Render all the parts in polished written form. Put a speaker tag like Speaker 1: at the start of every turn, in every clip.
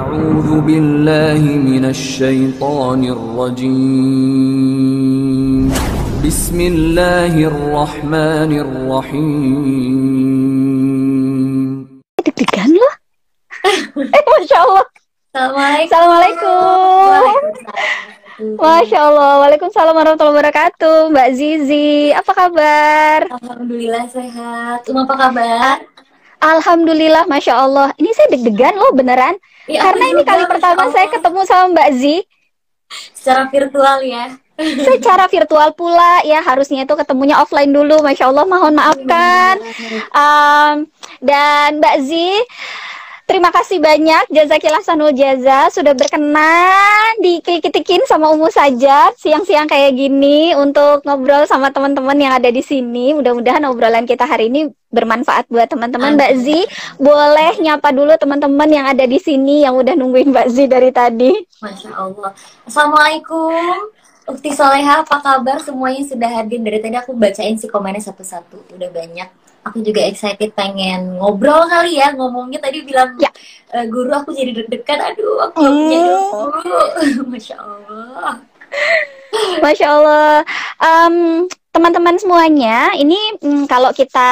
Speaker 1: أعوذ بالله من الشيطان الرجيم بسم الله الرحمن الرحيم.
Speaker 2: Deg-degan loh. Masya Allah. Assalamualaikum. Masya Allah. Waalaikumsalam warahmatullahi wabarakatuh. Mbak Zizi, apa kabar?
Speaker 3: Alhamdulillah sehat. Apa kabar?
Speaker 2: Alhamdulillah, Masya Allah. Ini saya deg-degan loh beneran.
Speaker 3: Ya,
Speaker 2: Karena ini kali pertama saya ketemu sama Mbak Zi.
Speaker 3: Secara virtual ya.
Speaker 2: Secara virtual pula ya, harusnya itu ketemunya offline dulu. Masya Allah, mohon maafkan. Dan Mbak Zi, terima kasih banyak, jazakillah sanul jaza, sudah berkenan dikitikin sama Umu Sajat siang-siang kayak gini untuk ngobrol sama teman-teman yang ada di sini. Mudah-mudahan obrolan kita hari ini bermanfaat buat teman-teman. Mbak Zi, boleh nyapa dulu teman-teman yang ada di sini yang udah nungguin Mbak Zi dari tadi.
Speaker 3: Masya Allah. Assalamualaikum. Ukti Soleha, apa kabar? Semuanya sudah hadir. Dari tadi aku bacain sih komennya satu-satu. Udah banyak. Aku juga excited pengen ngobrol kali ya, ngomongnya tadi bilang ya. Guru aku jadi deg-degan, aduh aku punya guru. Masya Allah.
Speaker 2: Masya Allah. Teman-teman semuanya, ini kalau kita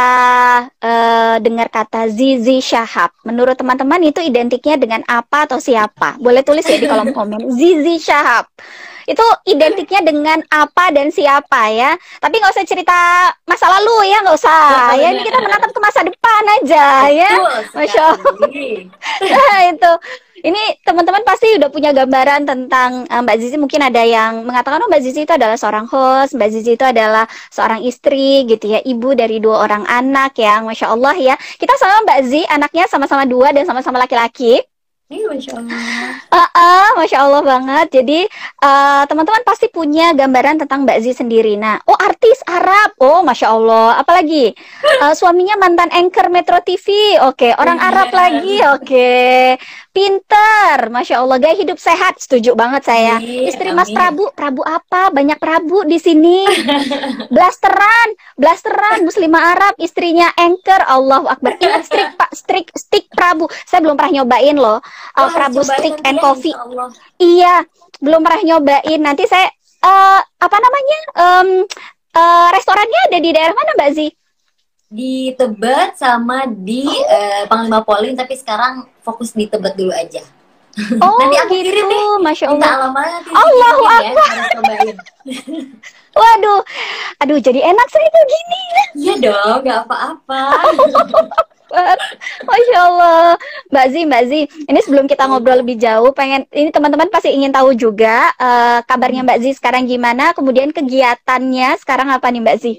Speaker 2: dengar kata Zizi Syahab, menurut teman-teman itu identiknya dengan apa atau siapa? Boleh tulis ya di kolom komen. Zizi Syahab itu identiknya dengan apa dan siapa ya. Tapi nggak usah cerita masa lalu ya, nggak usah. Ya ini kita menatap ke masa depan aja ya. Masya Allah. Nah itu. Ini teman-teman pasti udah punya gambaran tentang Mbak Zizi. Mungkin ada yang mengatakan, oh Mbak Zizi itu adalah seorang host, Mbak Zizi itu adalah seorang istri gitu ya, ibu dari 2 orang anak ya, Masya Allah ya. Kita sama Mbak Zi, anaknya sama-sama 2 dan sama-sama laki-laki.
Speaker 3: Masya Allah.
Speaker 2: Masya Allah banget. Jadi teman-teman pasti punya gambaran tentang Mbak Zi sendiri. Nah, oh artis Arab, oh Masya Allah. Apalagi suaminya mantan anchor Metro TV, oke. Orang Arab lagi, oke. Pinter, Masya Allah. Gaya hidup sehat, setuju banget saya. Istri Mas Prabu, Prabu apa? Banyak Prabu di sini. Blasteran, Muslimah Arab, istrinya anchor, Allahu Akbar. Ingat stick Prabu. Saya belum pernah nyobain loh. Prabu Stick and Coffee. Iya, belum pernah nyobain. Nanti saya apa namanya? Restorannya ada di daerah mana, Mbak Zi?
Speaker 3: Di Tebet sama di Panglima Polim, tapi sekarang fokus di Tebet dulu aja.
Speaker 2: Oh,
Speaker 3: nanti aku
Speaker 2: gitu.
Speaker 3: kirim nih.
Speaker 2: Masya Allah.
Speaker 3: Allahu Akbar. Ya,
Speaker 2: waduh, aduh jadi enak sih itu gini.
Speaker 3: Iya dong, nggak apa-apa.
Speaker 2: Masya Allah. Mbak Zi, ini sebelum kita ngobrol lebih jauh, ini teman-teman pasti ingin tahu juga kabarnya Mbak Zi sekarang gimana, kemudian kegiatannya sekarang apa nih Mbak Zi?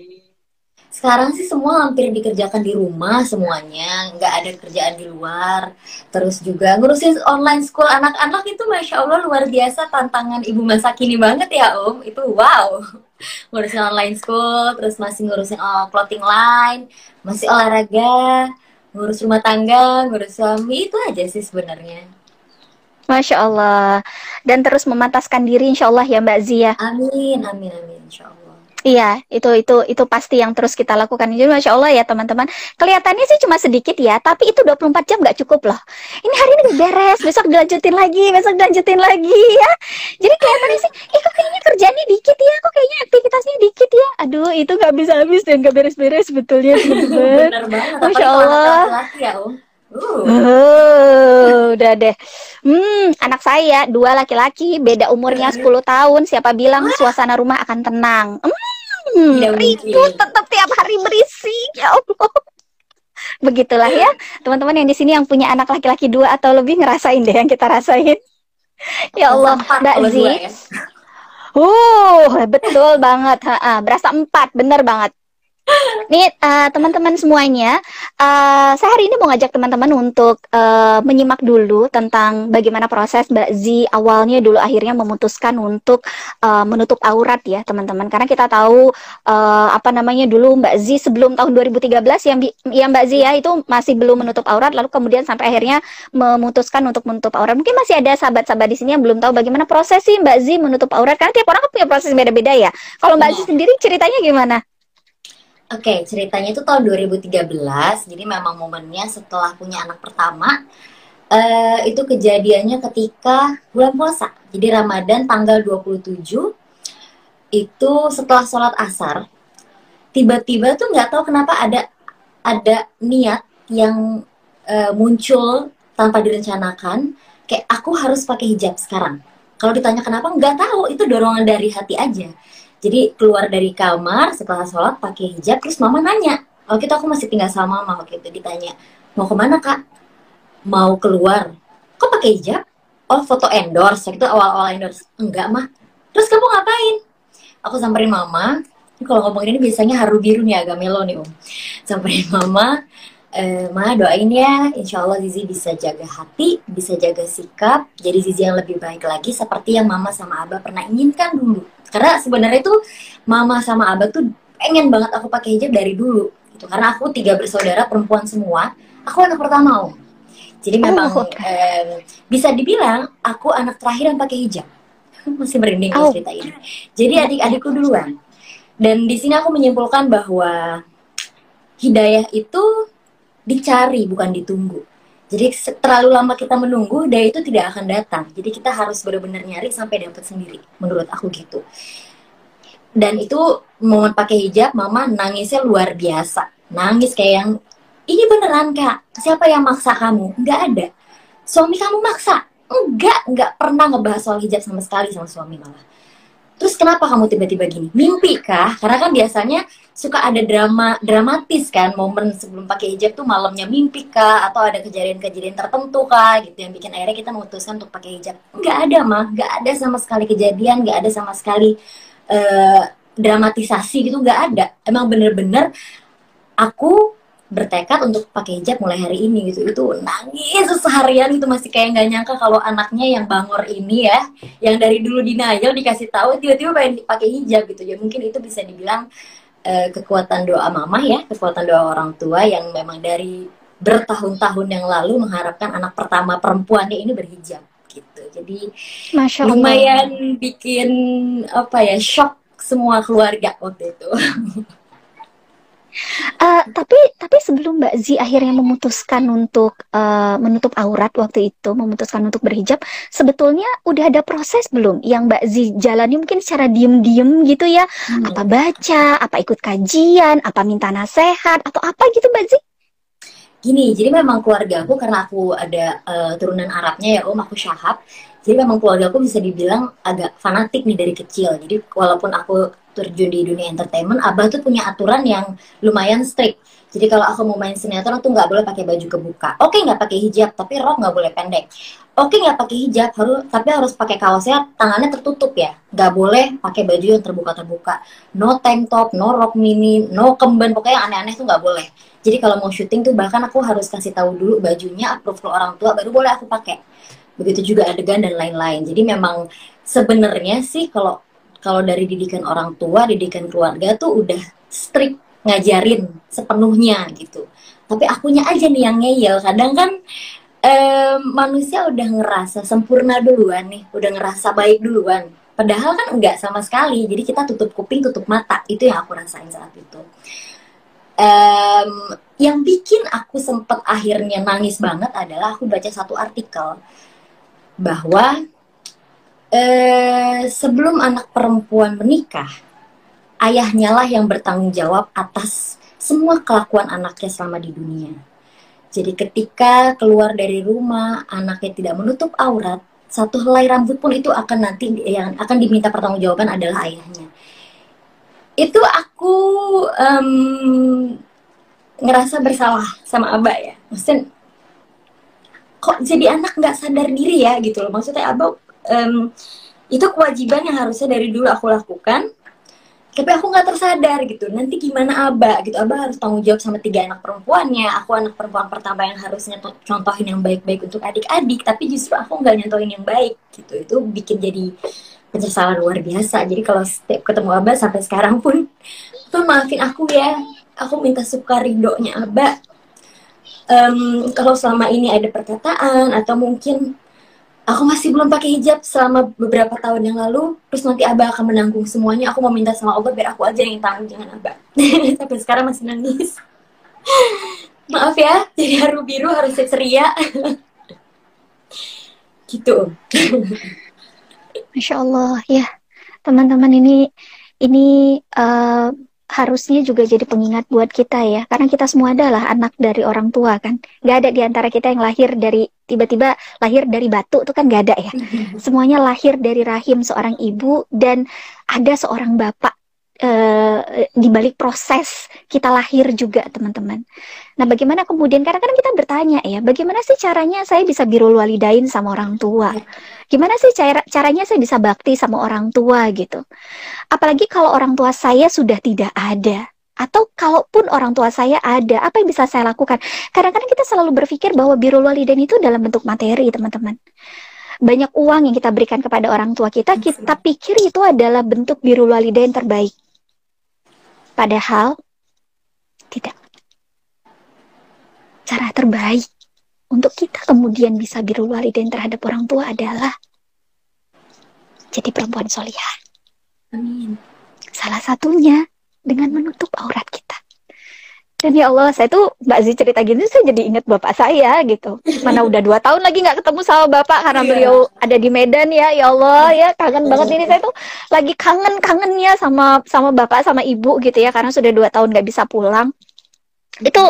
Speaker 3: Sekarang sih semua hampir dikerjakan di rumah semuanya, nggak ada kerjaan di luar. Terus juga ngurusin online school anak-anak itu Masya Allah luar biasa, tantangan ibu masa kini banget ya Om. Itu wow. Ngurusin online school, terus masih ngurusin clothing line, masih olahraga, ngurus rumah tangga, ngurus suami, itu aja sih sebenarnya.
Speaker 2: Masya Allah. Dan terus memantaskan diri insya Allah ya Mbak Zia.
Speaker 3: Amin, insya Allah.
Speaker 2: Iya, itu pasti yang terus kita lakukan. Jadi Masya Allah ya teman-teman. Kelihatannya sih cuma sedikit ya, tapi itu 24 jam nggak cukup loh. Ini hari ini beres, besok dilanjutin lagi ya. Jadi kelihatannya sih, kok kayaknya kerjaannya dikit ya, kok kayaknya aktivitasnya dikit ya. Aduh, itu nggak bisa habis dan nggak beres-beres sebetulnya teman-teman.
Speaker 3: Bener banget,
Speaker 2: Masya Allah.
Speaker 3: Laki-laki ya Om.
Speaker 2: Udah deh. Anak saya 2 laki-laki, beda umurnya 10 tahun. Siapa bilang suasana rumah akan tenang? Ribut tetap tiap hari berisik, ya Allah. Begitulah ya, teman-teman yang di sini yang punya anak laki-laki 2 atau lebih ngerasain deh yang kita rasain. Ya Allah, Mbak Zi. Betul banget. Berasa 4, bener banget. Nih teman-teman semuanya, saya hari ini mau ngajak teman-teman untuk menyimak dulu tentang bagaimana proses Mbak Zi awalnya dulu akhirnya memutuskan untuk menutup aurat ya teman-teman. Karena kita tahu dulu Mbak Zi sebelum tahun 2013 yang Mbak Zi ya itu masih belum menutup aurat, lalu kemudian sampai akhirnya memutuskan untuk menutup aurat. Mungkin masih ada sahabat-sahabat di sini yang belum tahu bagaimana proses sih Mbak Zi menutup aurat, karena tiap orang kan punya proses beda-beda ya. Kalau Mbak Zi sendiri ceritanya gimana?
Speaker 3: Oke, ceritanya itu tahun 2013, jadi memang momennya setelah punya anak pertama, Itu kejadiannya ketika bulan puasa. Jadi Ramadan tanggal 27 itu setelah sholat asar, tiba-tiba tuh nggak tahu kenapa ada niat yang muncul tanpa direncanakan, kayak aku harus pakai hijab sekarang. Kalau ditanya kenapa, nggak tahu, itu dorongan dari hati aja. Jadi keluar dari kamar setelah sholat pakai hijab, terus mama nanya, waktu itu aku masih tinggal sama mama, waktu itu ditanya, mau kemana kak? Mau keluar. Kok pakai hijab? Oh, foto endorse. Itu awal-awal endorse. Enggak mah. Terus kamu ngapain? Aku samperin mama. Ini kalau ngomongin ini biasanya haru biru nih, agak melo nih om. Samperin mama, Ma doain ya, insya Allah Zizi bisa jaga hati, bisa jaga sikap, jadi Zizi yang lebih baik lagi seperti yang Mama sama Abah pernah inginkan dulu. Karena sebenarnya tuh Mama sama Abah tuh pengen banget aku pakai hijab dari dulu, gitu. Karena aku 3 bersaudara perempuan semua, aku anak pertama om. Jadi memang bisa dibilang aku anak terakhir yang pakai hijab. Masih merinding kalau cerita ini. Jadi adik-adikku duluan. Dan di sini aku menyimpulkan bahwa hidayah itu dicari bukan ditunggu. Jadi terlalu lama kita menunggu, hidayah itu tidak akan datang. Jadi kita harus benar-benar nyari sampai dapat sendiri. Menurut aku gitu. Dan itu momen pakai hijab, mama nangisnya luar biasa. Nangis kayak yang, ini beneran kak? Siapa yang maksa kamu? Nggak ada. Suami kamu maksa? Nggak pernah ngebahas soal hijab sama sekali sama suami malah. Terus kenapa kamu tiba-tiba gini? Mimpi kah? Karena kan biasanya suka ada dramatis kan, momen sebelum pakai hijab tuh malamnya mimpi kah? Atau ada kejadian-kejadian tertentu kah? Gitu yang bikin akhirnya kita memutuskan untuk pakai hijab. Nggak ada mah, nggak ada sama sekali kejadian, nggak ada sama sekali dramatisasi gitu, nggak ada. Emang bener-bener aku bertekad untuk pakai hijab mulai hari ini gitu. Itu nangis seharian gitu, masih kayak nggak nyangka kalau anaknya yang bangor ini ya, yang dari dulu denial dikasih tahu tiba-tiba pengen pakai hijab gitu. Ya mungkin itu bisa dibilang kekuatan doa mama ya, kekuatan doa orang tua yang memang dari bertahun-tahun yang lalu mengharapkan anak pertama perempuannya ini berhijab gitu. Jadi
Speaker 2: Masya Allah.
Speaker 3: lumayan bikin apa ya, shock semua keluarga waktu itu.
Speaker 2: Tapi sebelum Mbak Zi akhirnya memutuskan untuk menutup aurat waktu itu, memutuskan untuk berhijab, sebetulnya udah ada proses belum yang Mbak Zi jalani mungkin secara diem-diem gitu ya? Apa baca, apa ikut kajian, apa minta nasihat, atau apa gitu Mbak Zi?
Speaker 3: Gini, jadi memang keluarga aku, karena aku ada turunan Arabnya ya om, aku Syahab. Jadi memang keluarga aku bisa dibilang agak fanatik nih dari kecil. Jadi walaupun aku terjun di dunia entertainment, abah tuh punya aturan yang lumayan strict. Jadi kalau aku mau main sinetron tuh nggak boleh pakai baju kebuka. Oke, nggak pakai hijab, tapi rok nggak boleh pendek. Oke, nggak pakai hijab, tapi harus pakai kaosnya tangannya tertutup ya. Nggak boleh pakai baju yang terbuka-terbuka. No tank top, no rok mini, no kemben, pokoknya yang aneh-aneh tuh nggak boleh. Jadi kalau mau syuting tuh bahkan aku harus kasih tahu dulu bajunya, approve ke orang tua, baru boleh aku pakai. Begitu juga adegan dan lain-lain. Jadi memang sebenarnya sih kalau dari didikan orang tua, didikan keluarga tuh udah strict ngajarin sepenuhnya gitu. Tapi akunya aja nih yang ngeyel. Kadang kan manusia udah ngerasa sempurna duluan nih, udah ngerasa baik duluan. Padahal kan enggak sama sekali. Jadi kita tutup kuping, tutup mata. Itu yang aku rasain saat itu. Yang bikin aku sempet akhirnya nangis banget adalah aku baca satu artikel bahwa sebelum anak perempuan menikah, ayahnya lah yang bertanggung jawab atas semua kelakuan anaknya selama di dunia. Jadi ketika keluar dari rumah, anaknya tidak menutup aurat, satu helai rambut pun itu akan nanti yang akan diminta pertanggungjawaban adalah ayahnya. Itu aku ngerasa bersalah sama Abah ya. Maksudnya kok jadi anak nggak sadar diri ya gitu loh. Maksudnya Abah itu kewajiban yang harusnya dari dulu aku lakukan, tapi aku nggak tersadar gitu. Nanti gimana Abah gitu? Abah harus tanggung jawab sama 3 anak perempuannya. Aku anak perempuan pertama yang harusnya contohin yang baik-baik untuk adik-adik, tapi justru aku nggak nyontohin yang baik gitu. Itu bikin jadi penyesalan luar biasa. Jadi kalau setiap ketemu Abah sampai sekarang pun tuh maafin aku ya. Aku minta suka ridhonya Abah. Kalau selama ini ada perkataan atau mungkin aku masih belum pakai hijab selama beberapa tahun yang lalu, terus nanti Abah akan menanggung semuanya, aku mau minta sama Allah biar aku aja yang tanggung, jangan Abah. Sampai sekarang masih nangis. Maaf ya, jadi haru biru harus ceria. Gitu.
Speaker 2: Masya Allah, ya teman-teman ini harusnya juga jadi pengingat buat kita ya, karena kita semua adalah anak dari orang tua kan. Gak ada di antara kita yang lahir dari tiba-tiba lahir dari batu tuh kan gak ada ya. Semuanya lahir dari rahim seorang ibu dan ada seorang bapak di balik proses kita lahir juga teman-teman. Nah bagaimana kemudian kadang-kadang kita bertanya ya, bagaimana sih caranya saya bisa birrul walidain sama orang tua? Gimana sih caranya saya bisa bakti sama orang tua gitu? Apalagi kalau orang tua saya sudah tidak ada. Atau kalaupun orang tua saya ada, apa yang bisa saya lakukan? Kadang-kadang kita selalu berpikir bahwa birrul walidain itu dalam bentuk materi, teman-teman. Banyak uang yang kita berikan kepada orang tua kita pikir itu adalah bentuk birrul walidain terbaik. Padahal tidak. Cara terbaik untuk kita kemudian bisa birrul walidain terhadap orang tua adalah jadi perempuan solihah.
Speaker 3: Amin.
Speaker 2: Salah satunya dengan menutup aurat kita. Dan ya Allah, saya tuh Mbak Zi cerita gini, saya jadi ingat bapak saya gitu. Mana udah 2 tahun lagi nggak ketemu sama bapak karena beliau ada di Medan ya. Ya Allah, ya kangen banget ini, saya tuh lagi kangennya sama bapak sama ibu gitu ya, karena sudah 2 tahun nggak bisa pulang. Itu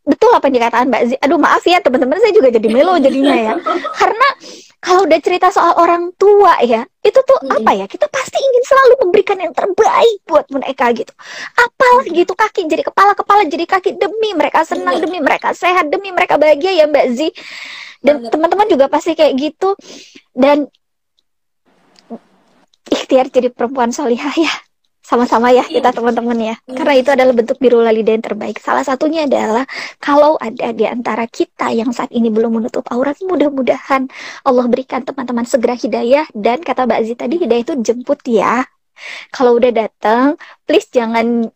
Speaker 2: betul apa yang dikatakan Mbak Zi. Aduh maaf ya teman-teman, saya juga jadi melo jadinya ya. Karena kalau udah cerita soal orang tua ya, itu tuh apa ya, kita pasti ingin selalu memberikan yang terbaik buat mereka gitu. Apalah gitu, kaki jadi kepala jadi kaki, demi mereka senang, demi mereka sehat, demi mereka bahagia ya Mbak Zi. Dan teman-teman juga pasti kayak gitu. Dan ikhtiar jadi perempuan solihah ya. Sama-sama ya kita teman-teman ya. Karena itu adalah bentuk birrul walidain terbaik. Salah satunya adalah kalau ada di antara kita yang saat ini belum menutup aurat, mudah-mudahan Allah berikan teman-teman segera hidayah. Dan kata Mbak Aziz tadi, hidayah itu jemput ya. Kalau udah datang, please jangan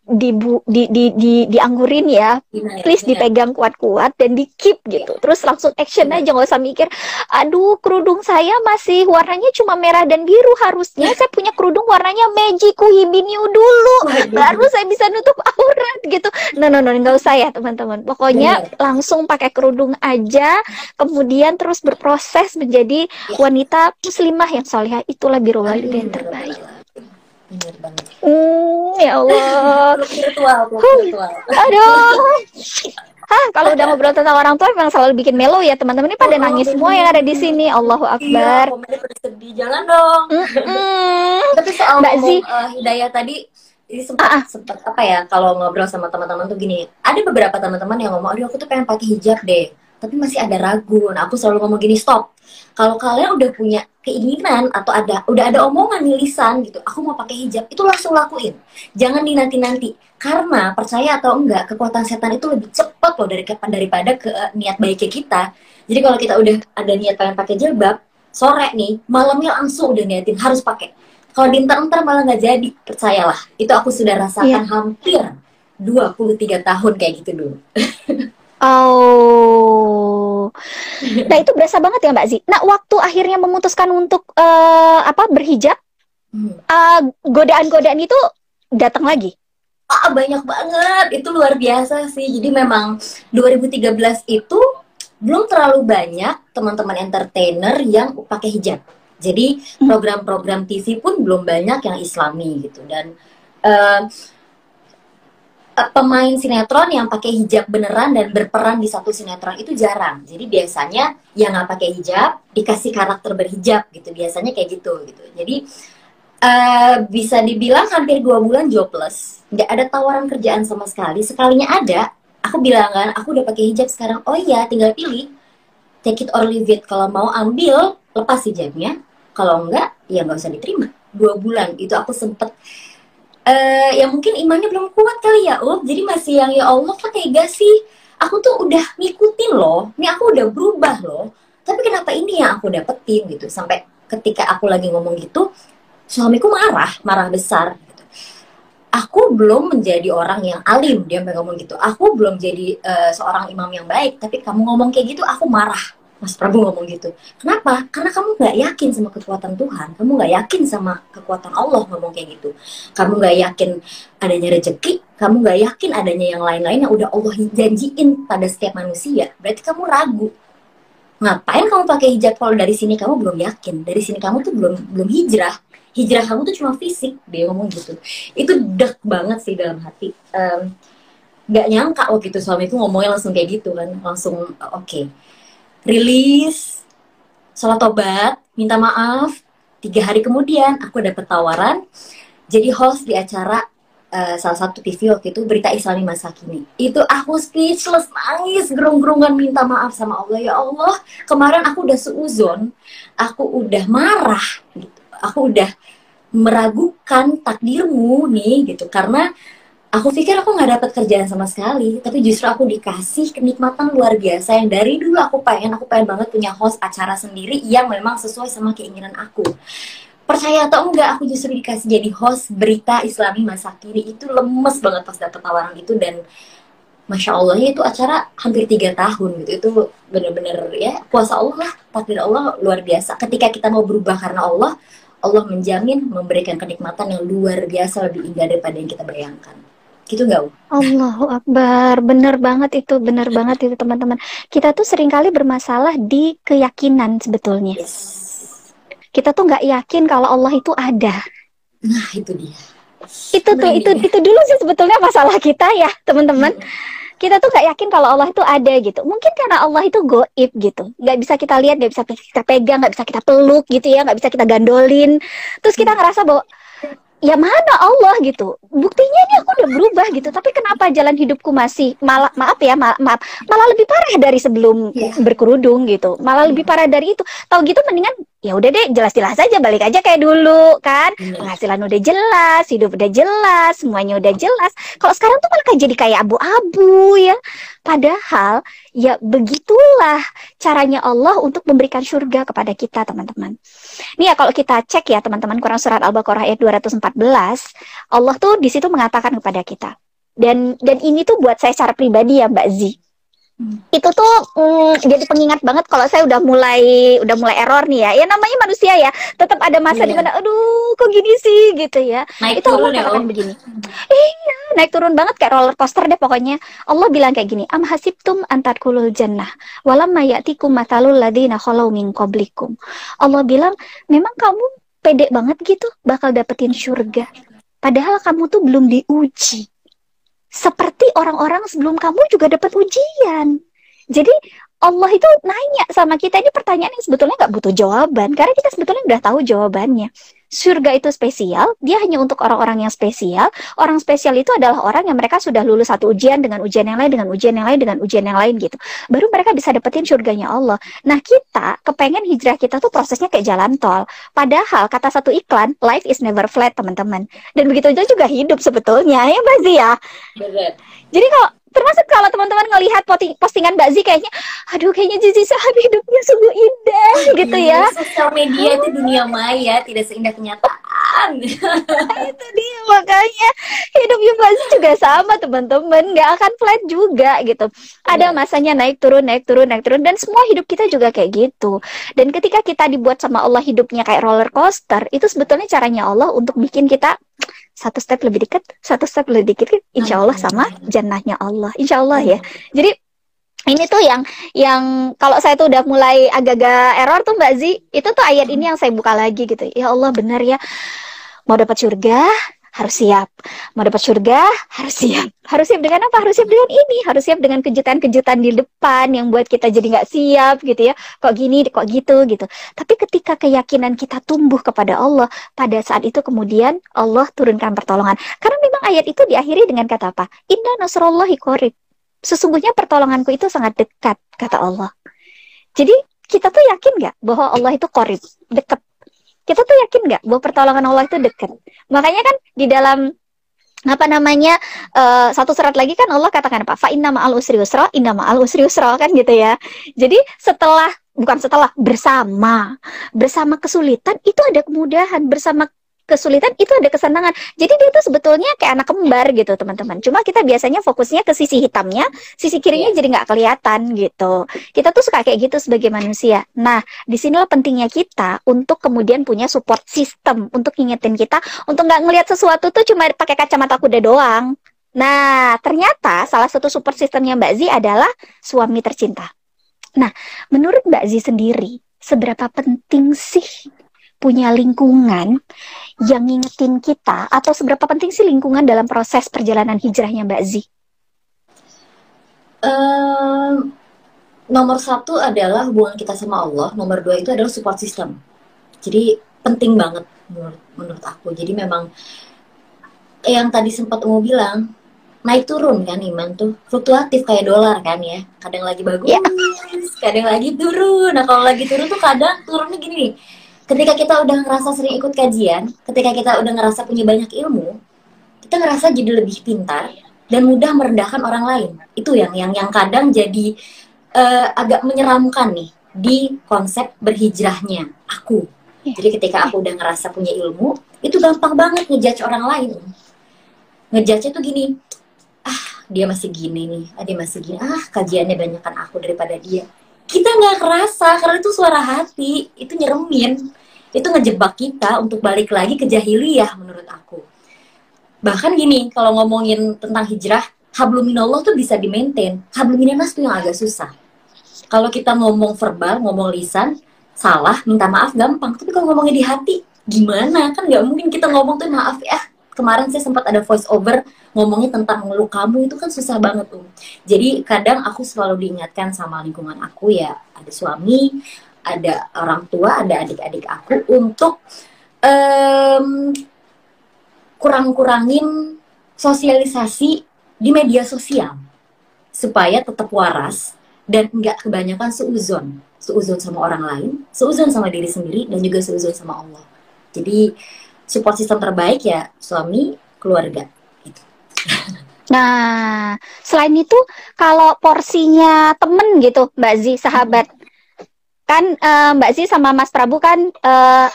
Speaker 2: dianggurin ya. Please dipegang kuat-kuat dan di keep gitu. Terus langsung action aja, nggak usah mikir, aduh kerudung saya masih warnanya cuma merah dan biru, harusnya saya punya kerudung warnanya Magiku Hibiniu dulu, baru saya bisa nutup aurat gitu. No, nggak usah ya teman-teman. Pokoknya langsung pakai kerudung aja, kemudian terus berproses menjadi wanita muslimah yang solihah. Itulah birrul walidain terbaik.
Speaker 3: Bener banget.
Speaker 2: Ya Allah.
Speaker 3: Virtual.
Speaker 2: Aduh. Kalau udah ngobrol tentang orang tua memang selalu bikin melo ya teman-teman. Ini pada nangis semua yang ada di sini. Allahu Akbar.
Speaker 3: Iya, sedih. Jangan dong. Tapi soal
Speaker 2: Mbak Zi,
Speaker 3: hidayah tadi, ini sempat apa ya, kalau ngobrol sama teman-teman tuh gini, ada beberapa teman-teman yang ngomong, aduh aku tuh pengen pakai hijab deh, tapi masih ada ragu. Nah aku selalu ngomong gini, stop. Kalau kalian udah punya keinginan atau udah ada omongan nih lisan gitu, aku mau pakai hijab, itu langsung lakuin. Jangan dinanti-nanti. Karena percaya atau enggak, kekuatan setan itu lebih cepat loh daripada ke niat baiknya kita. Jadi kalau kita udah ada niat pengen pakai jilbab, sore nih, malamnya langsung udah niatin harus pakai. Kalau diintar-intar malah nggak jadi, percayalah. Itu aku sudah rasakan hampir 23 tahun kayak gitu dulu.
Speaker 2: Oh, nah itu berasa banget ya Mbak Zi. Nah waktu akhirnya memutuskan untuk berhijab, godaan-godaan itu datang lagi.
Speaker 3: Banyak banget, itu luar biasa sih. Jadi memang 2013 itu belum terlalu banyak teman-teman entertainer yang pakai hijab. Jadi program-program TV pun belum banyak yang Islami gitu. Dan pemain sinetron yang pakai hijab beneran dan berperan di satu sinetron itu jarang. Jadi biasanya yang nggak pakai hijab dikasih karakter berhijab gitu. Biasanya kayak gitu. Jadi bisa dibilang hampir 2 bulan jobless, nggak ada tawaran kerjaan sama sekali. Sekalinya ada, aku bilang kan, aku udah pakai hijab sekarang. Oh iya, tinggal pilih, take it or leave it. Kalau mau ambil, lepas hijabnya. Kalau enggak, ya nggak usah diterima. 2 bulan itu aku sempet. Ya mungkin imannya belum kuat kali ya, jadi masih yang ya Allah kok tega sih, aku tuh udah ngikutin loh, ini aku udah berubah loh, tapi kenapa ini yang aku dapetin gitu. Sampai ketika aku lagi ngomong gitu, suamiku marah besar gitu. Aku belum menjadi orang yang alim, dia ngomong gitu, aku belum jadi seorang imam yang baik, tapi kamu ngomong kayak gitu aku marah. Mas Prabu ngomong gitu. Kenapa? Karena kamu nggak yakin sama kekuatan Tuhan. Kamu nggak yakin sama kekuatan Allah, ngomong kayak gitu. Kamu nggak yakin adanya rezeki. Kamu nggak yakin adanya yang lain-lain yang udah Allah janjiin pada setiap manusia. Berarti kamu ragu. ngapain kamu pakai hijab kalau dari sini kamu belum yakin, dari sini kamu tuh belum belum hijrah, hijrah kamu tuh cuma fisik. Dia ngomong gitu. Itu deg banget sih dalam hati. Nggak nyangka waktu itu suamiku ngomongnya langsung kayak gitu kan, langsung oke. Rilis, sholat tobat, minta maaf. 3 hari kemudian aku dapet tawaran jadi host di acara salah satu TV waktu itu, Berita Islami Masa Kini. Itu aku speechless, nangis gerung-gerungan minta maaf sama Allah. Ya Allah, kemarin aku udah seuzon, aku udah marah gitu, aku udah meragukan takdirmu nih gitu, karena aku pikir aku nggak dapat kerjaan sama sekali, tapi justru aku dikasih kenikmatan luar biasa yang dari dulu aku pengen banget punya host acara sendiri yang memang sesuai sama keinginan aku. Percaya atau enggak, aku justru dikasih jadi host Berita Islami Masa Kini. Itu lemes banget pas dapet tawaran itu, dan Masya Allah ya itu acara hampir 3 tahun gitu. Itu bener-bener ya kuasa Allah lah, takdir Allah luar biasa. Ketika kita mau berubah karena Allah, Allah menjamin memberikan kenikmatan yang luar biasa, lebih indah daripada yang kita bayangkan. Gitu nggak?
Speaker 2: Allahu Akbar, bener banget itu teman-teman. Kita tuh seringkali bermasalah di keyakinan sebetulnya.
Speaker 3: Yes.
Speaker 2: Kita tuh nggak yakin kalau Allah itu ada.
Speaker 3: Nah itu dia.
Speaker 2: Itu dulu sih sebetulnya masalah kita ya teman-teman. Kita tuh nggak yakin kalau Allah itu ada gitu. Mungkin karena Allah itu goib gitu, nggak bisa kita lihat, nggak bisa kita pegang, nggak bisa kita peluk gitu ya, nggak bisa kita gandolin. Terus kita ngerasa bahwa ya mana Allah gitu, buktinya ini aku udah berubah gitu, tapi kenapa jalan hidupku masih malah malah lebih parah dari sebelum berkerudung gitu, malah lebih parah dari itu. Tahu gitu mendingan ya udah deh, jelas-jelas aja, balik aja kayak dulu kan, penghasilan udah jelas, hidup udah jelas, semuanya udah jelas. Kalau sekarang tuh malah jadi kayak abu-abu ya, padahal ya begitulah caranya Allah untuk memberikan surga kepada kita teman-teman. Nih ya kalau kita cek ya teman-teman, Quran surat Al-Baqarah ayat 214, Allah tuh di situ mengatakan kepada kita, dan ini tuh buat saya secara pribadi ya Mbak Zi, itu tuh jadi pengingat banget kalau saya udah mulai error nih ya namanya manusia ya, tetap ada masa dimana aduh kok gini sih gitu ya.
Speaker 3: Naik
Speaker 2: itu
Speaker 3: turun
Speaker 2: Allah katakan
Speaker 3: ya,
Speaker 2: begini, iya naik turun banget kayak roller coaster deh pokoknya. Allah bilang kayak gini, am hasibtum antadkhulul jannah walamma ya'tikum mathalul ladzina khalau min qablikum. Allah bilang memang kamu pede banget gitu bakal dapetin surga, padahal kamu tuh belum diuji seperti orang-orang sebelum kamu juga dapat ujian. Jadi Allah itu nanya sama kita, ini pertanyaan yang sebetulnya nggak butuh jawaban, karena kita sebetulnya udah tahu jawabannya. Surga itu spesial, dia hanya untuk orang-orang yang spesial. Orang spesial itu adalah orang yang mereka sudah lulus satu ujian dengan ujian yang lain, dengan ujian yang lain, dengan ujian yang lain gitu. Baru mereka bisa dapetin surganya Allah. Nah kita kepengen hijrah kita tuh prosesnya kayak jalan tol. Padahal kata satu iklan, life is never flat teman-teman. Dan begitu juga hidup sebetulnya, ya Mbak Zia ya.
Speaker 3: Bener.
Speaker 2: Jadi termasuk kalau teman-teman ngelihat postingan Mbak Zi kayaknya, aduh kayaknya Zizi Shahab hidupnya sungguh indah gitu ya.
Speaker 3: Sosial media itu dunia maya, tidak seindah kenyataan.
Speaker 2: Itu dia, makanya hidupnya Mbak Zi juga sama teman-teman, nggak akan flat juga gitu. Ada masanya naik turun, dan semua hidup kita juga kayak gitu. Dan ketika kita dibuat sama Allah hidupnya kayak roller coaster, itu sebetulnya caranya Allah untuk bikin kita satu step lebih dekat, insya Allah sama jannahnya Allah, insya Allah ya. Jadi ini tuh yang kalau saya tuh udah mulai agak-agak error tuh Mbak Zi, itu tuh ayat ini yang saya buka lagi gitu. Ya Allah benar ya, mau dapat surga harus siap, mau dapat surga harus siap. Harus siap dengan apa? Harus siap dengan ini, harus siap dengan kejutan-kejutan di depan yang buat kita jadi nggak siap gitu ya. Kok gini, kok gitu. Tapi ketika keyakinan kita tumbuh kepada Allah, pada saat itu kemudian Allah turunkan pertolongan. Karena memang ayat itu diakhiri dengan kata apa? Inna nasrullahi qarib. Sesungguhnya pertolonganku itu sangat dekat, kata Allah. Jadi kita tuh yakin nggak bahwa Allah itu qarib, dekat? Kita tuh yakin nggak bahwa pertolongan Allah itu dekat? Makanya kan di dalam satu surat lagi kan Allah katakan apa? Fa inna ma'al usri yusra, inna ma'al usri yusra kan gitu ya. Jadi bersama kesulitan itu ada kemudahan, bersama kesulitan itu ada kesenangan. Jadi dia tuh sebetulnya kayak anak kembar gitu teman-teman. Cuma kita biasanya fokusnya ke sisi hitamnya, sisi kirinya jadi nggak kelihatan gitu. Kita tuh suka kayak gitu sebagai manusia. Nah, disinilah pentingnya kita untuk kemudian punya support system untuk ngingetin kita untuk nggak ngelihat sesuatu tuh cuma pakai kacamata kuda doang. Nah, ternyata salah satu support systemnya Mbak Zi adalah suami tercinta. Nah, menurut Mbak Zi sendiri, seberapa penting sih punya lingkungan yang ngingetin kita, atau seberapa penting sih lingkungan dalam proses perjalanan hijrahnya Mbak Zi?
Speaker 3: Em, Nomor satu adalah hubungan kita sama Allah. Nomor dua itu adalah support system. Jadi penting banget menurut aku. Jadi memang yang tadi sempat Umu bilang, naik turun kan iman tuh, fluktuatif kayak dolar kan ya. Kadang lagi bagus,
Speaker 2: Ya,
Speaker 3: kadang lagi turun. Nah kalau lagi turun tuh kadang turunnya gini nih. Ketika kita udah ngerasa sering ikut kajian, ketika kita udah ngerasa punya banyak ilmu, kita ngerasa jadi lebih pintar dan mudah merendahkan orang lain. Itu yang kadang jadi agak menyeramkan nih di konsep berhijrahnya aku.
Speaker 2: ya,
Speaker 3: Jadi ketika aku udah ngerasa punya ilmu, itu gampang banget ngejudge orang lain. Ngejudge tuh gini, dia masih gini nih, dia masih gini, kajiannya banyakkan aku daripada dia. Kita nggak kerasa, karena itu suara hati, itu nyeremin, itu ngejebak kita untuk balik lagi ke jahiliyah menurut aku. Bahkan gini, kalau ngomongin tentang hijrah, hablum minallah tuh bisa di-maintain, hablum minannas tuh yang agak susah. Kalau kita ngomong verbal, ngomong lisan, salah, minta maaf gampang, tapi kalau ngomongnya di hati, gimana? Kan nggak mungkin kita ngomong tuh maaf ya, kemarin saya sempat ada voice over ngomongnya tentang ngeluh kamu, itu kan susah banget tuh. Jadi kadang aku selalu diingatkan sama lingkungan aku ya, ada suami, ada orang tua, ada adik-adik aku untuk kurang-kurangin sosialisasi di media sosial supaya tetap waras dan nggak kebanyakan seuzon sama orang lain, seuzon sama diri sendiri, dan juga seuzon sama Allah. Jadi support system terbaik ya suami, keluarga gitu.
Speaker 2: nah, selain itu, kalau porsinya temen gitu, Mbak Zi, sahabat, kan Mbak Zi sama Mas Prabu kan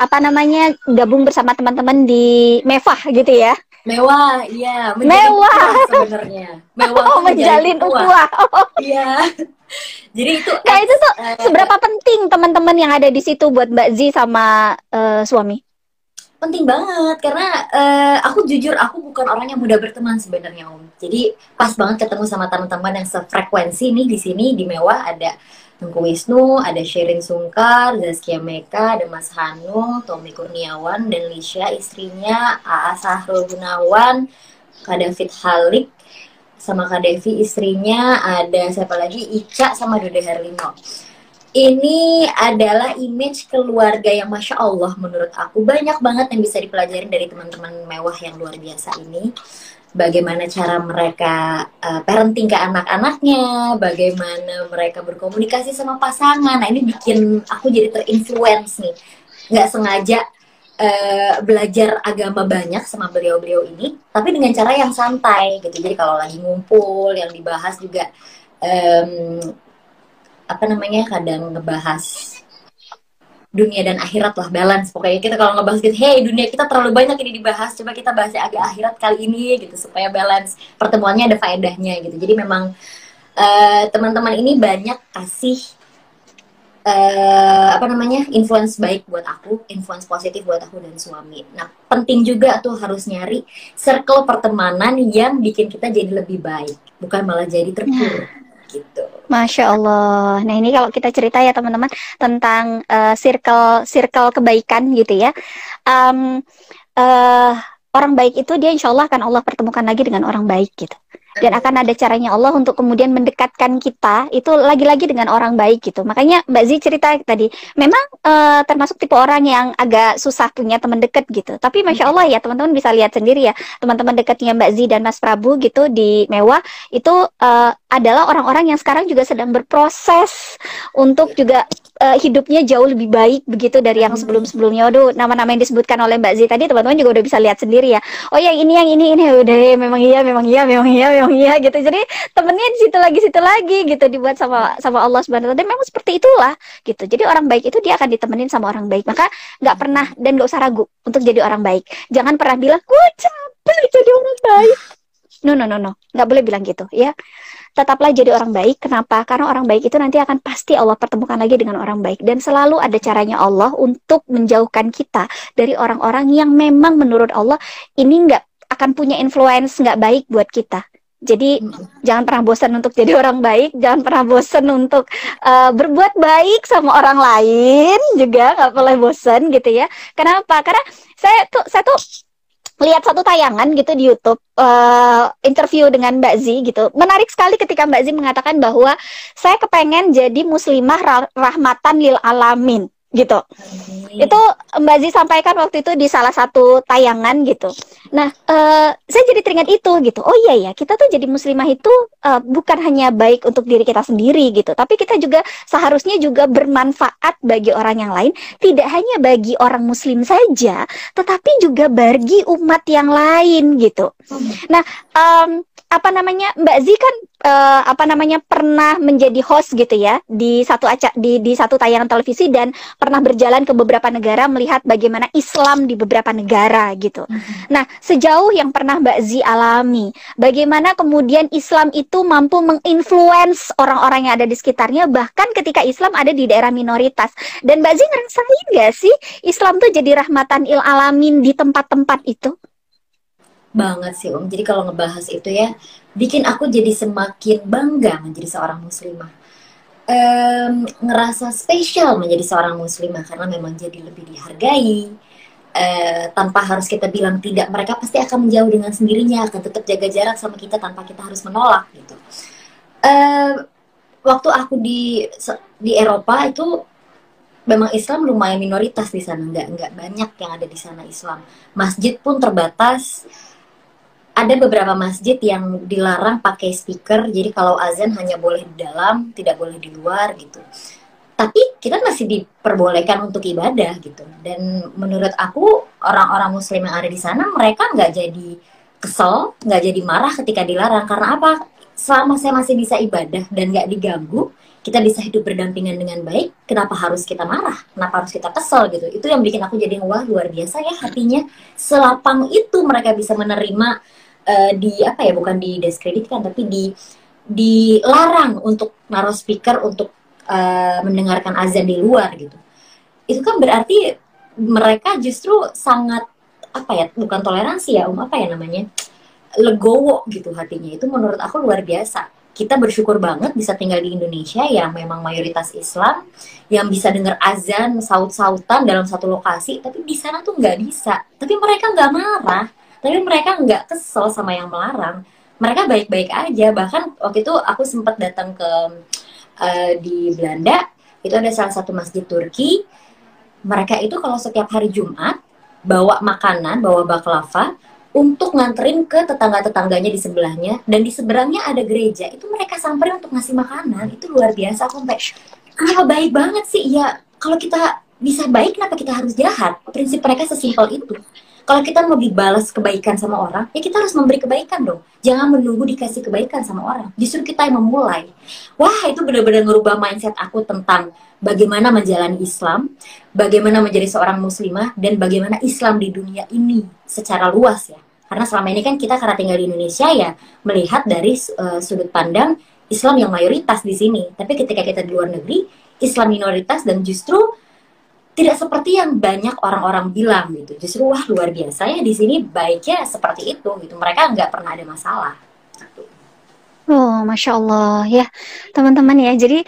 Speaker 2: apa namanya, gabung bersama teman-teman di Mevah gitu ya.
Speaker 3: Mewah, iya,
Speaker 2: Mewah.
Speaker 3: sebenarnya. Mewah
Speaker 2: Oh,
Speaker 3: tuh
Speaker 2: menjalin ukhuwah. Oh,
Speaker 3: Iya. Jadi itu
Speaker 2: nah itu tuh seberapa penting teman-teman yang ada di situ buat Mbak Zi sama suami?
Speaker 3: penting banget karena aku jujur aku bukan orang yang mudah berteman sebenarnya Om. Jadi pas banget ketemu sama teman-teman yang sefrekuensi nih di sini di Mewah. Ada Tengku Wisnu, ada Sherin Sungkar, Zaskia Meka, ada Mas Hanung, Tommy Kurniawan, dan Lisha istrinya, Aa Sahrul Gunawan, Kak David Halik, sama Kak Devi istrinya, ada siapa lagi, Ica sama Dude Herlino. Ini adalah image keluarga yang Masya Allah menurut aku banyak banget yang bisa dipelajari dari teman-teman Mewah yang luar biasa ini. Bagaimana cara mereka parenting ke anak-anaknya, bagaimana mereka berkomunikasi sama pasangan. Nah ini bikin aku jadi terinfluence nih. Nggak sengaja belajar agama banyak sama beliau-beliau ini, tapi dengan cara yang santai gitu. Jadi kalau lagi ngumpul, yang dibahas juga apa namanya, kadang ngebahas dunia dan akhirat lah, balance. Pokoknya kita kalau ngebahas gitu, hey dunia kita terlalu banyak ini dibahas, coba kita bahas agak akhirat kali ini gitu, supaya balance, pertemuannya ada faedahnya gitu. Jadi memang teman-teman ini banyak kasih apa namanya, influence baik buat aku, influence positif buat aku dan suami. Nah penting juga tuh harus nyari circle pertemanan yang bikin kita jadi lebih baik, bukan malah jadi terpuruk gitu.
Speaker 2: Masya Allah. Nah ini kalau kita cerita ya teman-teman tentang circle kebaikan gitu ya. Um, Orang baik itu dia insya Allah akan Allah pertemukan lagi dengan orang baik gitu. Dan akan ada caranya Allah untuk kemudian mendekatkan kita itu lagi-lagi dengan orang baik gitu. Makanya Mbak Zi cerita tadi, memang termasuk tipe orang yang agak susah punya teman dekat gitu. Tapi Masya Allah ya teman-teman bisa lihat sendiri ya, teman-teman dekatnya Mbak Zi dan Mas Prabu gitu di Mewah itu adalah orang-orang yang sekarang juga sedang berproses untuk juga hidupnya jauh lebih baik begitu dari yang sebelum-sebelumnya. Waduh, nama-nama yang disebutkan oleh Mbak Zi tadi teman-teman juga udah bisa lihat sendiri ya. Oh yang ini udah deh, memang iya gitu. Jadi temennya di situ lagi gitu, dibuat sama Allah Subhanahu wa taala. Dan memang seperti itulah gitu. Jadi orang baik itu dia akan ditemenin sama orang baik. Maka nggak pernah dan nggak usah ragu untuk jadi orang baik. Jangan pernah bilang gue capek jadi orang baik. No, nggak boleh bilang gitu ya. Tetaplah jadi orang baik. Kenapa? Karena orang baik itu nanti akan pasti Allah pertemukan lagi dengan orang baik. Dan selalu ada caranya Allah untuk menjauhkan kita dari orang-orang yang memang menurut Allah ini nggak akan punya influence nggak baik buat kita. Jadi jangan pernah bosan untuk jadi orang baik, jangan pernah bosan untuk berbuat baik sama orang lain juga, nggak boleh bosan gitu ya. Kenapa? Karena saya tuh lihat satu tayangan gitu di YouTube, interview dengan Mbak Zi gitu. Menarik sekali ketika Mbak Zi mengatakan bahwa saya kepengen jadi muslimah rahmatan lil alamin gitu. Itu Mbak Zi sampaikan waktu itu di salah satu tayangan gitu. Nah, saya jadi teringat itu gitu. Oh iya ya, kita tuh jadi muslimah itu bukan hanya baik untuk diri kita sendiri gitu, tapi kita juga seharusnya juga bermanfaat bagi orang yang lain, tidak hanya bagi orang muslim saja, tetapi juga bagi umat yang lain gitu. Nah, apa namanya, Mbak Zi kan pernah menjadi host gitu ya di satu tayangan televisi dan pernah berjalan ke beberapa negara melihat bagaimana Islam di beberapa negara gitu. Nah, sejauh yang pernah Mbak Zi alami, bagaimana kemudian Islam itu mampu menginfluence orang-orang yang ada di sekitarnya, bahkan ketika Islam ada di daerah minoritas. Dan Mbak Zi ngerasain nggak sih Islam tuh jadi rahmatan il alamin di tempat-tempat itu?
Speaker 3: Banget sih Jadi kalau ngebahas itu ya, bikin aku jadi semakin bangga menjadi seorang muslimah. Ngerasa spesial menjadi seorang muslimah karena memang jadi lebih dihargai. Tanpa harus kita bilang tidak, mereka pasti akan menjauh dengan sendirinya, akan tetap jaga jarak sama kita tanpa kita harus menolak gitu. Waktu aku di Eropa itu memang Islam lumayan minoritas di sana, nggak banyak yang ada di sana Islam. Masjid pun terbatas. Ada beberapa masjid yang dilarang pakai speaker, jadi kalau azan hanya boleh di dalam, tidak boleh di luar gitu. Tapi kita masih diperbolehkan untuk ibadah gitu. Dan menurut aku orang-orang muslim yang ada di sana, mereka nggak jadi kesel, nggak jadi marah ketika dilarang. Karena apa? Selama saya masih bisa ibadah dan nggak diganggu, kita bisa hidup berdampingan dengan baik, kenapa harus kita marah? Kenapa harus kita kesel gitu? Itu yang bikin aku jadi wah luar biasa ya hatinya. Selapang itu mereka bisa menerima bukan didiskreditkan, tapi dilarang untuk naruh speaker untuk mendengarkan azan di luar gitu. Itu kan berarti mereka justru sangat bukan toleransi ya, legowo gitu hatinya. Itu menurut aku luar biasa. Kita bersyukur banget bisa tinggal di Indonesia yang memang mayoritas Islam, yang bisa dengar azan saut-sautan dalam satu lokasi, tapi di sana tuh nggak bisa. Tapi mereka nggak marah, tapi mereka nggak kesel sama yang melarang. Mereka baik-baik aja. Bahkan waktu itu aku sempat datang ke di Belanda, itu ada salah satu masjid Turki. Mereka itu kalau setiap hari Jumat bawa makanan, bawa baklava untuk nganterin ke tetangga-tetangganya di sebelahnya, dan di seberangnya ada gereja. Itu mereka samperin untuk ngasih makanan. Itu luar biasa. Aku sampai, kenapa baik banget sih? Ya, kalau kita bisa baik, kenapa kita harus jahat? Prinsip mereka sesimpel itu. Kalau kita mau dibalas kebaikan sama orang, ya kita harus memberi kebaikan dong. Jangan menunggu dikasih kebaikan sama orang. Justru kita yang memulai. Wah, itu benar-benar ngerubah mindset aku tentang bagaimana menjalani Islam, bagaimana menjadi seorang muslimah, dan bagaimana Islam di dunia ini secara luas ya. Karena selama ini kan kita karena tinggal di Indonesia ya, melihat dari sudut pandang Islam yang mayoritas di sini. Tapi ketika kita di luar negeri, Islam minoritas, dan justru tidak seperti yang banyak orang-orang bilang gitu. Justru wah luar biasa ya di sini baiknya seperti itu gitu. Mereka nggak pernah ada masalah.
Speaker 2: Oh, Masya Allah ya teman-teman ya. Jadi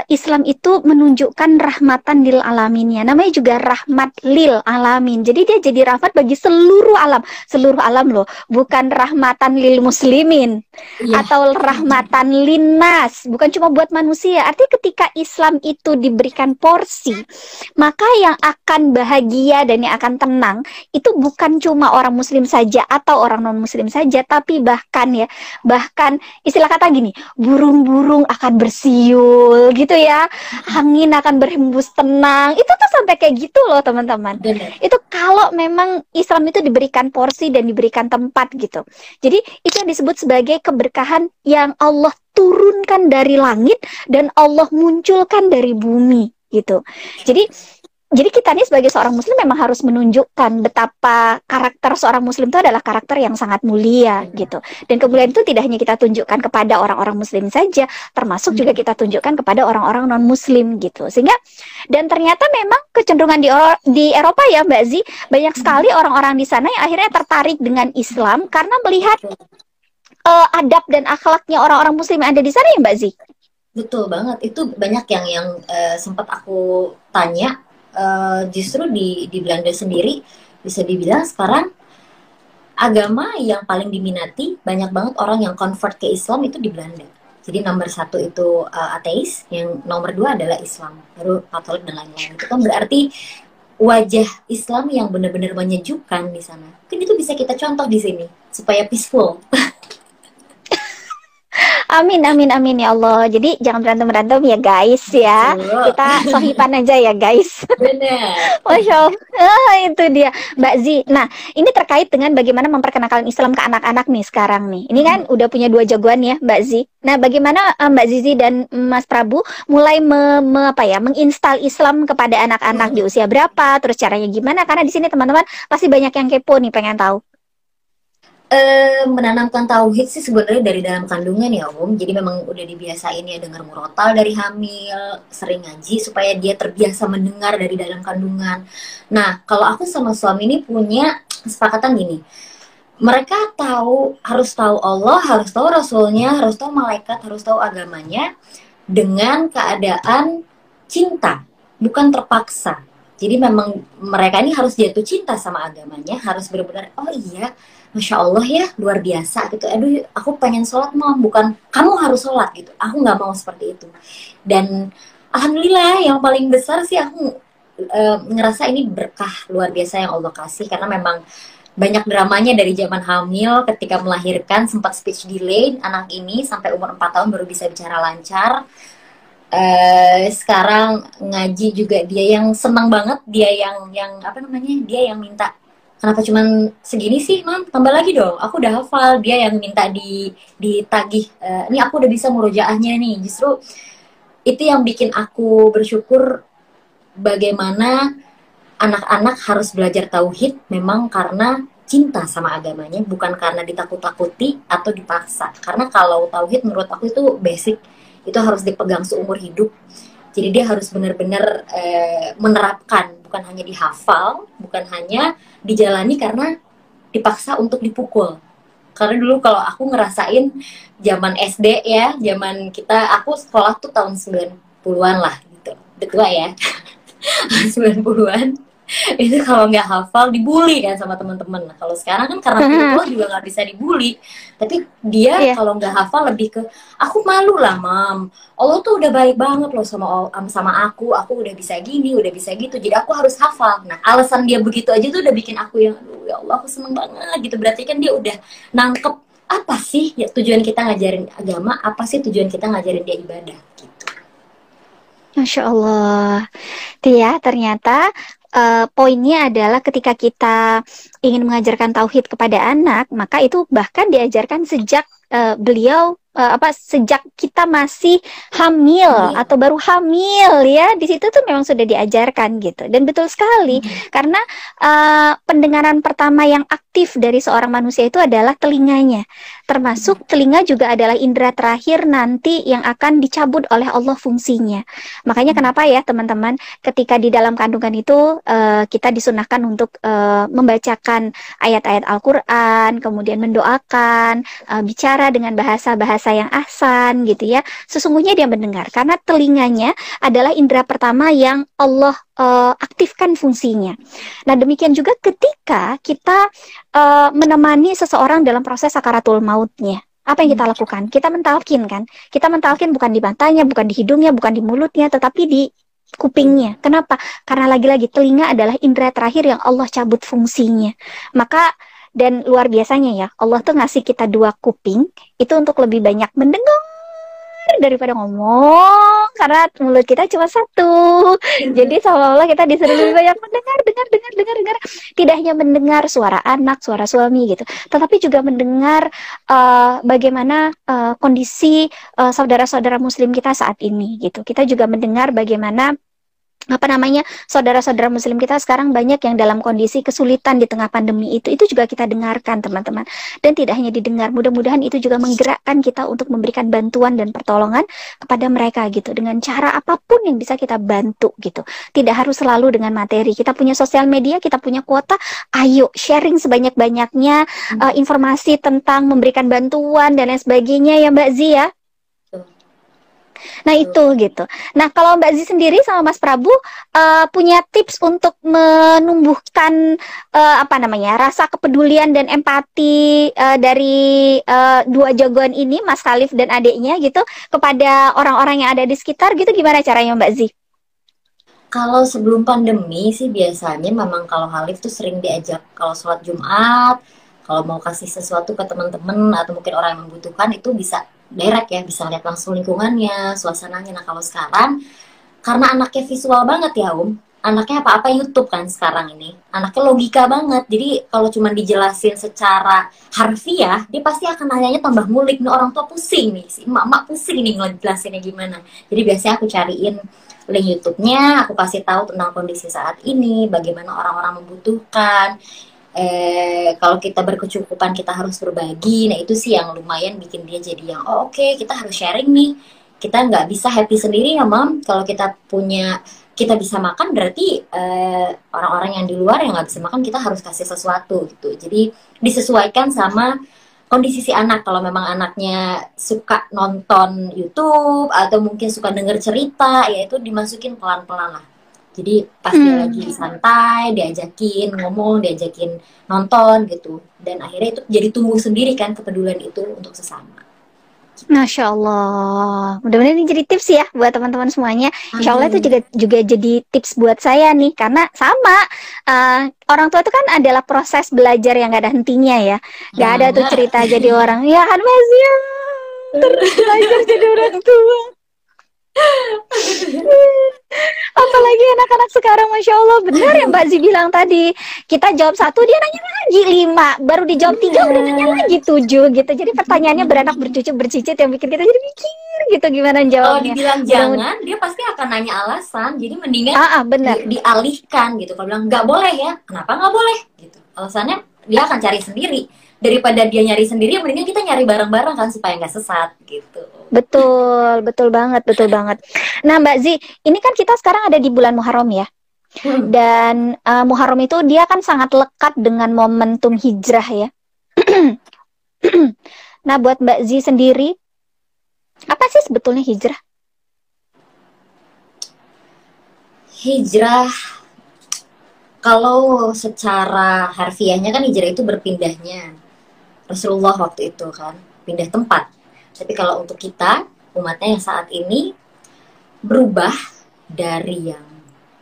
Speaker 2: Islam itu menunjukkan rahmatan lil alamin ya. Namanya juga rahmat lil alamin. Jadi dia jadi rahmat bagi seluruh alam. Seluruh alam loh. Bukan rahmatan lil muslimin. Atau rahmatan linnas. Bukan cuma buat manusia. Artinya ketika Islam itu diberikan porsi, maka yang akan bahagia dan yang akan tenang itu bukan cuma orang muslim saja atau orang non muslim saja, tapi bahkan istilah kata gini, burung-burung akan bersiul gitu ya, angin akan berhembus tenang. Itu tuh sampai kayak gitu loh teman-teman. Itu kalau memang Islam itu diberikan porsi dan diberikan tempat gitu. Jadi itu yang disebut sebagai keberkahan yang Allah turunkan dari langit dan Allah munculkan dari bumi gitu. Jadi kita nih sebagai seorang muslim memang harus menunjukkan betapa karakter seorang muslim itu adalah karakter yang sangat mulia gitu. Dan kemuliaan itu tidak hanya kita tunjukkan kepada orang-orang muslim saja, termasuk juga kita tunjukkan kepada orang-orang non muslim gitu. Sehingga dan ternyata memang kecenderungan di Eropa ya Mbak Zi, banyak sekali orang-orang di sana yang akhirnya tertarik dengan Islam karena melihat adab dan akhlaknya orang-orang muslim yang ada di sana ya Mbak Zi?
Speaker 3: Betul banget. Itu banyak yang sempat aku tanya. Justru di Belanda sendiri bisa dibilang sekarang agama yang paling diminati, banyak banget orang yang convert ke Islam itu di Belanda. Jadi nomor satu itu ateis, yang nomor dua adalah Islam, baru Katolik dan lain-lain. Itu kan berarti wajah Islam yang benar-benar menyejukkan di sana. Mungkin itu bisa kita contoh di sini supaya peaceful.
Speaker 2: Amin, amin, amin ya Allah. Jadi jangan berantem-berantem ya guys ya.
Speaker 3: Betul.
Speaker 2: Kita sohiban aja ya guys.
Speaker 3: Benar.
Speaker 2: Masya Allah. Itu dia Mbak Zi. Nah, ini terkait dengan bagaimana memperkenalkan Islam ke anak-anak nih sekarang nih. Ini kan udah punya 2 jagoan ya Mbak Zi. Nah, bagaimana Mbak Zizi dan Mas Prabu mulai menginstal Islam kepada anak-anak di usia berapa? Terus caranya gimana? Karena di sini teman-teman pasti banyak yang kepo nih, pengen tahu.
Speaker 3: Menanamkan tauhid sih sebenarnya dari dalam kandungan ya Om. Jadi memang udah dibiasain ya dengar murotal dari hamil, sering ngaji supaya dia terbiasa mendengar dari dalam kandungan. Nah, kalau aku sama suami ini punya kesepakatan gini. Mereka harus tahu Allah, harus tahu Rasulnya, harus tahu malaikat, harus tahu agamanya dengan keadaan cinta, bukan terpaksa. Jadi memang mereka ini harus jatuh cinta sama agamanya, harus benar-benar, oh iya, Masya Allah ya, luar biasa gitu. Aduh, aku pengen sholat Mom, bukan kamu harus sholat gitu. Aku nggak mau seperti itu. Dan Alhamdulillah yang paling besar sih aku ngerasa ini berkah luar biasa yang Allah kasih. Karena memang banyak dramanya dari zaman hamil, ketika melahirkan sempat speech delay anak ini sampai umur 4 tahun baru bisa bicara lancar. Sekarang ngaji juga dia yang senang banget, dia yang dia yang minta, kenapa cuman segini sih Mam, tambah lagi dong, aku udah hafal. Dia yang minta ditagih, ini aku udah bisa murojaahnya nih. Justru itu yang bikin aku bersyukur, bagaimana anak-anak harus belajar tauhid memang karena cinta sama agamanya, bukan karena ditakut-takuti atau dipaksa. Karena kalau tauhid menurut aku itu basic, itu harus dipegang seumur hidup. Jadi dia harus benar-benar menerapkan, bukan hanya dihafal, bukan hanya dijalani karena dipaksa untuk dipukul. Karena dulu kalau aku ngerasain zaman SD ya, zaman aku sekolah tuh tahun 90-an lah gitu. Udah tua ya. 90-an. Itu kalau nggak hafal dibully kan sama teman-teman. Nah, kalau sekarang kan karena virtual juga nggak bisa dibully. Tapi dia kalau nggak hafal lebih ke, aku malu lah Mam. Allah tuh udah baik banget loh sama aku. Aku udah bisa gini, udah bisa gitu. Jadi aku harus hafal. Nah, alasan dia begitu aja tuh udah bikin aku yang, aduh ya Allah aku seneng banget gitu. Berarti kan dia udah nangkep apa sih ya, tujuan kita ngajarin agama, apa sih tujuan kita ngajarin dia ibadah gitu.
Speaker 2: Masya Allah. Tia, ternyata poinnya adalah ketika kita ingin mengajarkan tauhid kepada anak, maka itu bahkan diajarkan sejak sejak kita masih hamil atau baru hamil ya, di situ tuh memang sudah diajarkan gitu. Dan betul sekali karena pendengaran pertama yang aktif dari seorang manusia itu adalah telinganya. Termasuk telinga juga adalah indera terakhir nanti yang akan dicabut oleh Allah fungsinya. Makanya kenapa ya teman-teman, ketika di dalam kandungan itu kita disunahkan untuk membacakan ayat-ayat Al-Quran, kemudian mendoakan, bicara dengan bahasa-bahasa yang ahsan gitu ya. Sesungguhnya dia mendengar karena telinganya adalah indera pertama yang Allah aktifkan fungsinya. Nah, demikian juga ketika kita menemani seseorang dalam proses sakaratul mautnya. Apa yang kita lakukan? Kita mentalkin kan? Kita mentalkin bukan di matanya, bukan di hidungnya, bukan di mulutnya, tetapi di kupingnya. Kenapa? Karena lagi-lagi telinga adalah indera terakhir yang Allah cabut fungsinya. Maka, dan luar biasanya ya, Allah tuh ngasih kita 2 kuping, itu untuk lebih banyak mendengar daripada ngomong, karena mulut kita cuma 1. Jadi seolah-olah kita disuruh lebih banyak mendengar. Tidak hanya mendengar suara anak, suara suami gitu, tetapi juga mendengar bagaimana kondisi saudara-saudara muslim kita saat ini gitu. Kita juga mendengar bagaimana apa namanya, saudara-saudara muslim kita sekarang banyak yang dalam kondisi kesulitan di tengah pandemi itu juga kita dengarkan teman-teman, dan tidak hanya didengar, mudah-mudahan itu juga menggerakkan kita untuk memberikan bantuan dan pertolongan kepada mereka gitu, dengan cara apapun yang bisa kita bantu gitu, tidak harus selalu dengan materi. Kita punya sosial media, kita punya kuota, ayo sharing sebanyak-banyaknya informasi tentang memberikan bantuan dan lain sebagainya ya Mbak Zia. Nah itu gitu. Nah kalau Mbak Zi sendiri sama Mas Prabu punya tips untuk menumbuhkan apa namanya, rasa kepedulian dan empati dari dua jagoan ini, Mas Khalif dan adiknya gitu, kepada orang-orang yang ada di sekitar gitu, gimana caranya Mbak Zi?
Speaker 3: Kalau sebelum pandemi sih biasanya memang kalau Khalif tuh sering diajak kalau sholat Jumat, kalau mau kasih sesuatu ke teman-teman atau mungkin orang yang membutuhkan, itu bisa direct ya, bisa lihat langsung lingkungannya, suasananya. Nah kalau sekarang, karena anaknya visual banget ya anaknya apa-apa YouTube kan sekarang ini, anaknya logika banget, jadi kalau cuma dijelasin secara harfiah, dia pasti akan nanyanya tambah ngulik, nih orang tua pusing nih, si emak-emak pusing nih ngejelasinnya gimana. Jadi biasanya aku cariin link YouTube-nya, aku kasih tahu tentang kondisi saat ini, bagaimana orang-orang membutuhkan. Kalau kita berkecukupan kita harus berbagi. Nah itu sih yang lumayan bikin dia jadi yang oke, kita harus sharing nih, kita nggak bisa happy sendiri ya Mam. Kalau kita bisa makan, berarti orang-orang yang di luar yang nggak bisa makan, kita harus kasih sesuatu gitu. Jadi disesuaikan sama kondisi si anak. Kalau memang anaknya suka nonton YouTube atau mungkin suka denger cerita, ya itu dimasukin pelan-pelan lah. Jadi pas dia lagi santai, diajakin ngomong, diajakin nonton gitu. Dan akhirnya itu jadi tumbuh sendiri kan kepedulian itu untuk sesama.
Speaker 2: Masya Allah, mudah-mudahan ini jadi tips ya buat teman-teman semuanya. Insya Allah itu juga jadi tips buat saya nih, karena sama orang tua itu kan adalah proses belajar yang gak ada hentinya ya. Gak ada tuh cerita jadi orang, ya kan Mas ya, terus belajar jadi orang tua. Apalagi anak-anak sekarang, Masya Allah, benar yang Mbak Zi bilang tadi, kita jawab 1, dia nanya lagi 5, baru dijawab 3, udah nanya lagi 7 gitu. Jadi pertanyaannya beranak bercucuk bercicit yang bikin kita jadi mikir gitu gimana jawabnya.
Speaker 3: Kalau dibilang jangan, dia pasti akan nanya alasan, jadi mendingan dialihkan gitu. Kalau bilang nggak boleh ya, kenapa nggak boleh gitu, alasannya dia akan cari sendiri. Daripada dia nyari sendiri, mendingan kita nyari bareng-bareng kan, supaya nggak sesat gitu.
Speaker 2: Betul, betul banget, betul banget. Nah Mbak Zi, ini kan kita sekarang ada di bulan Muharram ya. Dan Muharram itu dia kan sangat lekat dengan momentum hijrah ya. Nah buat Mbak Zi sendiri, apa sih sebetulnya hijrah?
Speaker 3: Hijrah, kalau secara harfiahnya kan hijrah itu berpindahnya. Rasulullah waktu itu kan pindah tempat. Tapi kalau untuk kita, umatnya yang saat ini, berubah dari yang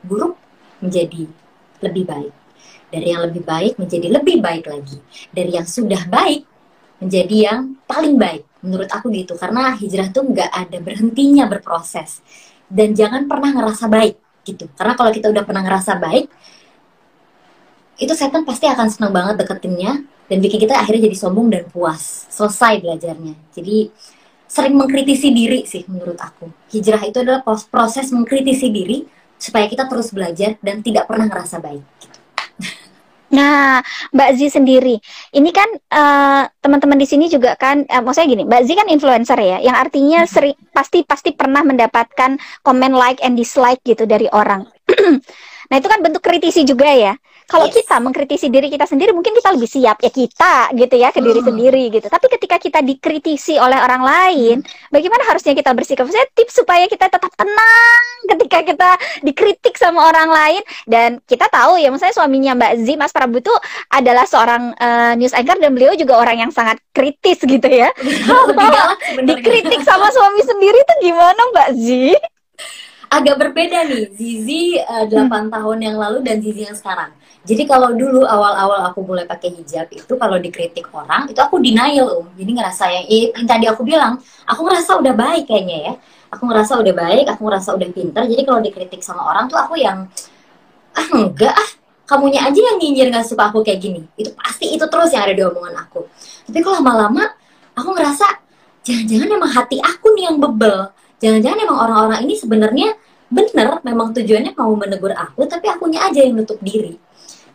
Speaker 3: buruk menjadi lebih baik. Dari yang lebih baik menjadi lebih baik lagi. Dari yang sudah baik menjadi yang paling baik. Menurut aku gitu. Karena hijrah tuh nggak ada berhentinya berproses. Dan jangan pernah ngerasa baik gitu. Karena kalau kita udah pernah ngerasa baik, itu setan pasti akan senang banget deketinnya. Dan bikin kita akhirnya jadi sombong dan puas. Selesai belajarnya. Jadi sering mengkritisi diri sih menurut aku. Hijrah itu adalah proses mengkritisi diri supaya kita terus belajar dan tidak pernah ngerasa baik. Gitu.
Speaker 2: Nah, Mbak Zi sendiri, ini kan teman-teman di sini juga kan, maksudnya gini, Mbak Zi kan influencer ya, yang artinya pasti pernah mendapatkan komen like and dislike gitu dari orang. Nah itu kan bentuk kritisi juga ya. Kalau kita mengkritisi diri kita sendiri, mungkin kita lebih siap ya kita gitu ya, ke diri sendiri gitu. Tapi ketika kita dikritisi oleh orang lain, bagaimana harusnya kita bersikap? Saya tips supaya kita tetap tenang ketika kita dikritik sama orang lain. Dan kita tahu ya, misalnya suaminya Mbak Zi, Mas Prabu itu adalah seorang news anchor, dan beliau juga orang yang sangat kritis gitu ya. Dikritik sama suami sendiri itu gimana Mbak Zi?
Speaker 3: Agak berbeda nih, Zizi 8 tahun yang lalu dan Zizi yang sekarang. Jadi kalau dulu awal-awal aku mulai pakai hijab itu, kalau dikritik orang itu aku denial jadi ngerasa yang tadi aku bilang, aku ngerasa udah baik kayaknya ya, aku ngerasa udah baik, aku ngerasa udah pintar. Jadi kalau dikritik sama orang tuh aku yang enggak kamunya aja yang nyinyir nggak suka aku kayak gini. Itu pasti itu terus yang ada di omongan aku. Tapi kalau lama-lama aku ngerasa jangan-jangan emang hati aku nih yang bebel, jangan-jangan emang orang-orang ini sebenarnya bener memang tujuannya mau menegur aku, tapi akunya aja yang nutup diri.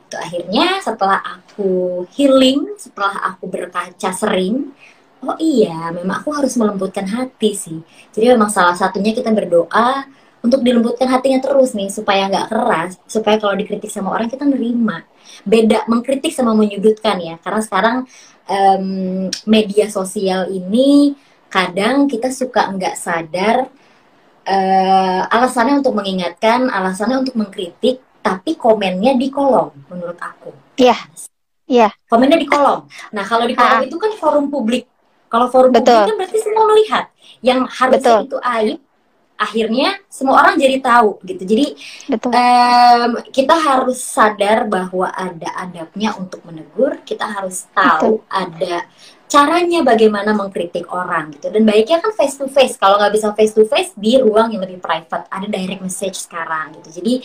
Speaker 3: Itu akhirnya setelah aku healing, setelah aku berkaca sering, oh iya, memang aku harus melembutkan hati sih. Jadi memang salah satunya kita berdoa untuk dilembutkan hatinya terus nih, supaya nggak keras, supaya kalau dikritik sama orang kita nerima. Beda mengkritik sama menyudutkan ya, karena sekarang media sosial ini kadang kita suka nggak sadar alasannya untuk mengingatkan, alasannya untuk mengkritik, tapi komennya di kolom menurut aku.
Speaker 2: Iya. Iya.
Speaker 3: Komennya di kolom. Nah, kalau di kolom itu kan forum publik. Kalau forum publik kan berarti semua melihat. Yang harusnya itu aib, akhirnya semua orang jadi tahu gitu. Jadi kita harus sadar bahwa ada adabnya untuk menegur. Kita harus tahu ada caranya bagaimana mengkritik orang gitu. Dan baiknya kan face to face. Kalau nggak bisa face to face, di ruang yang lebih private. Ada direct message sekarang gitu. Jadi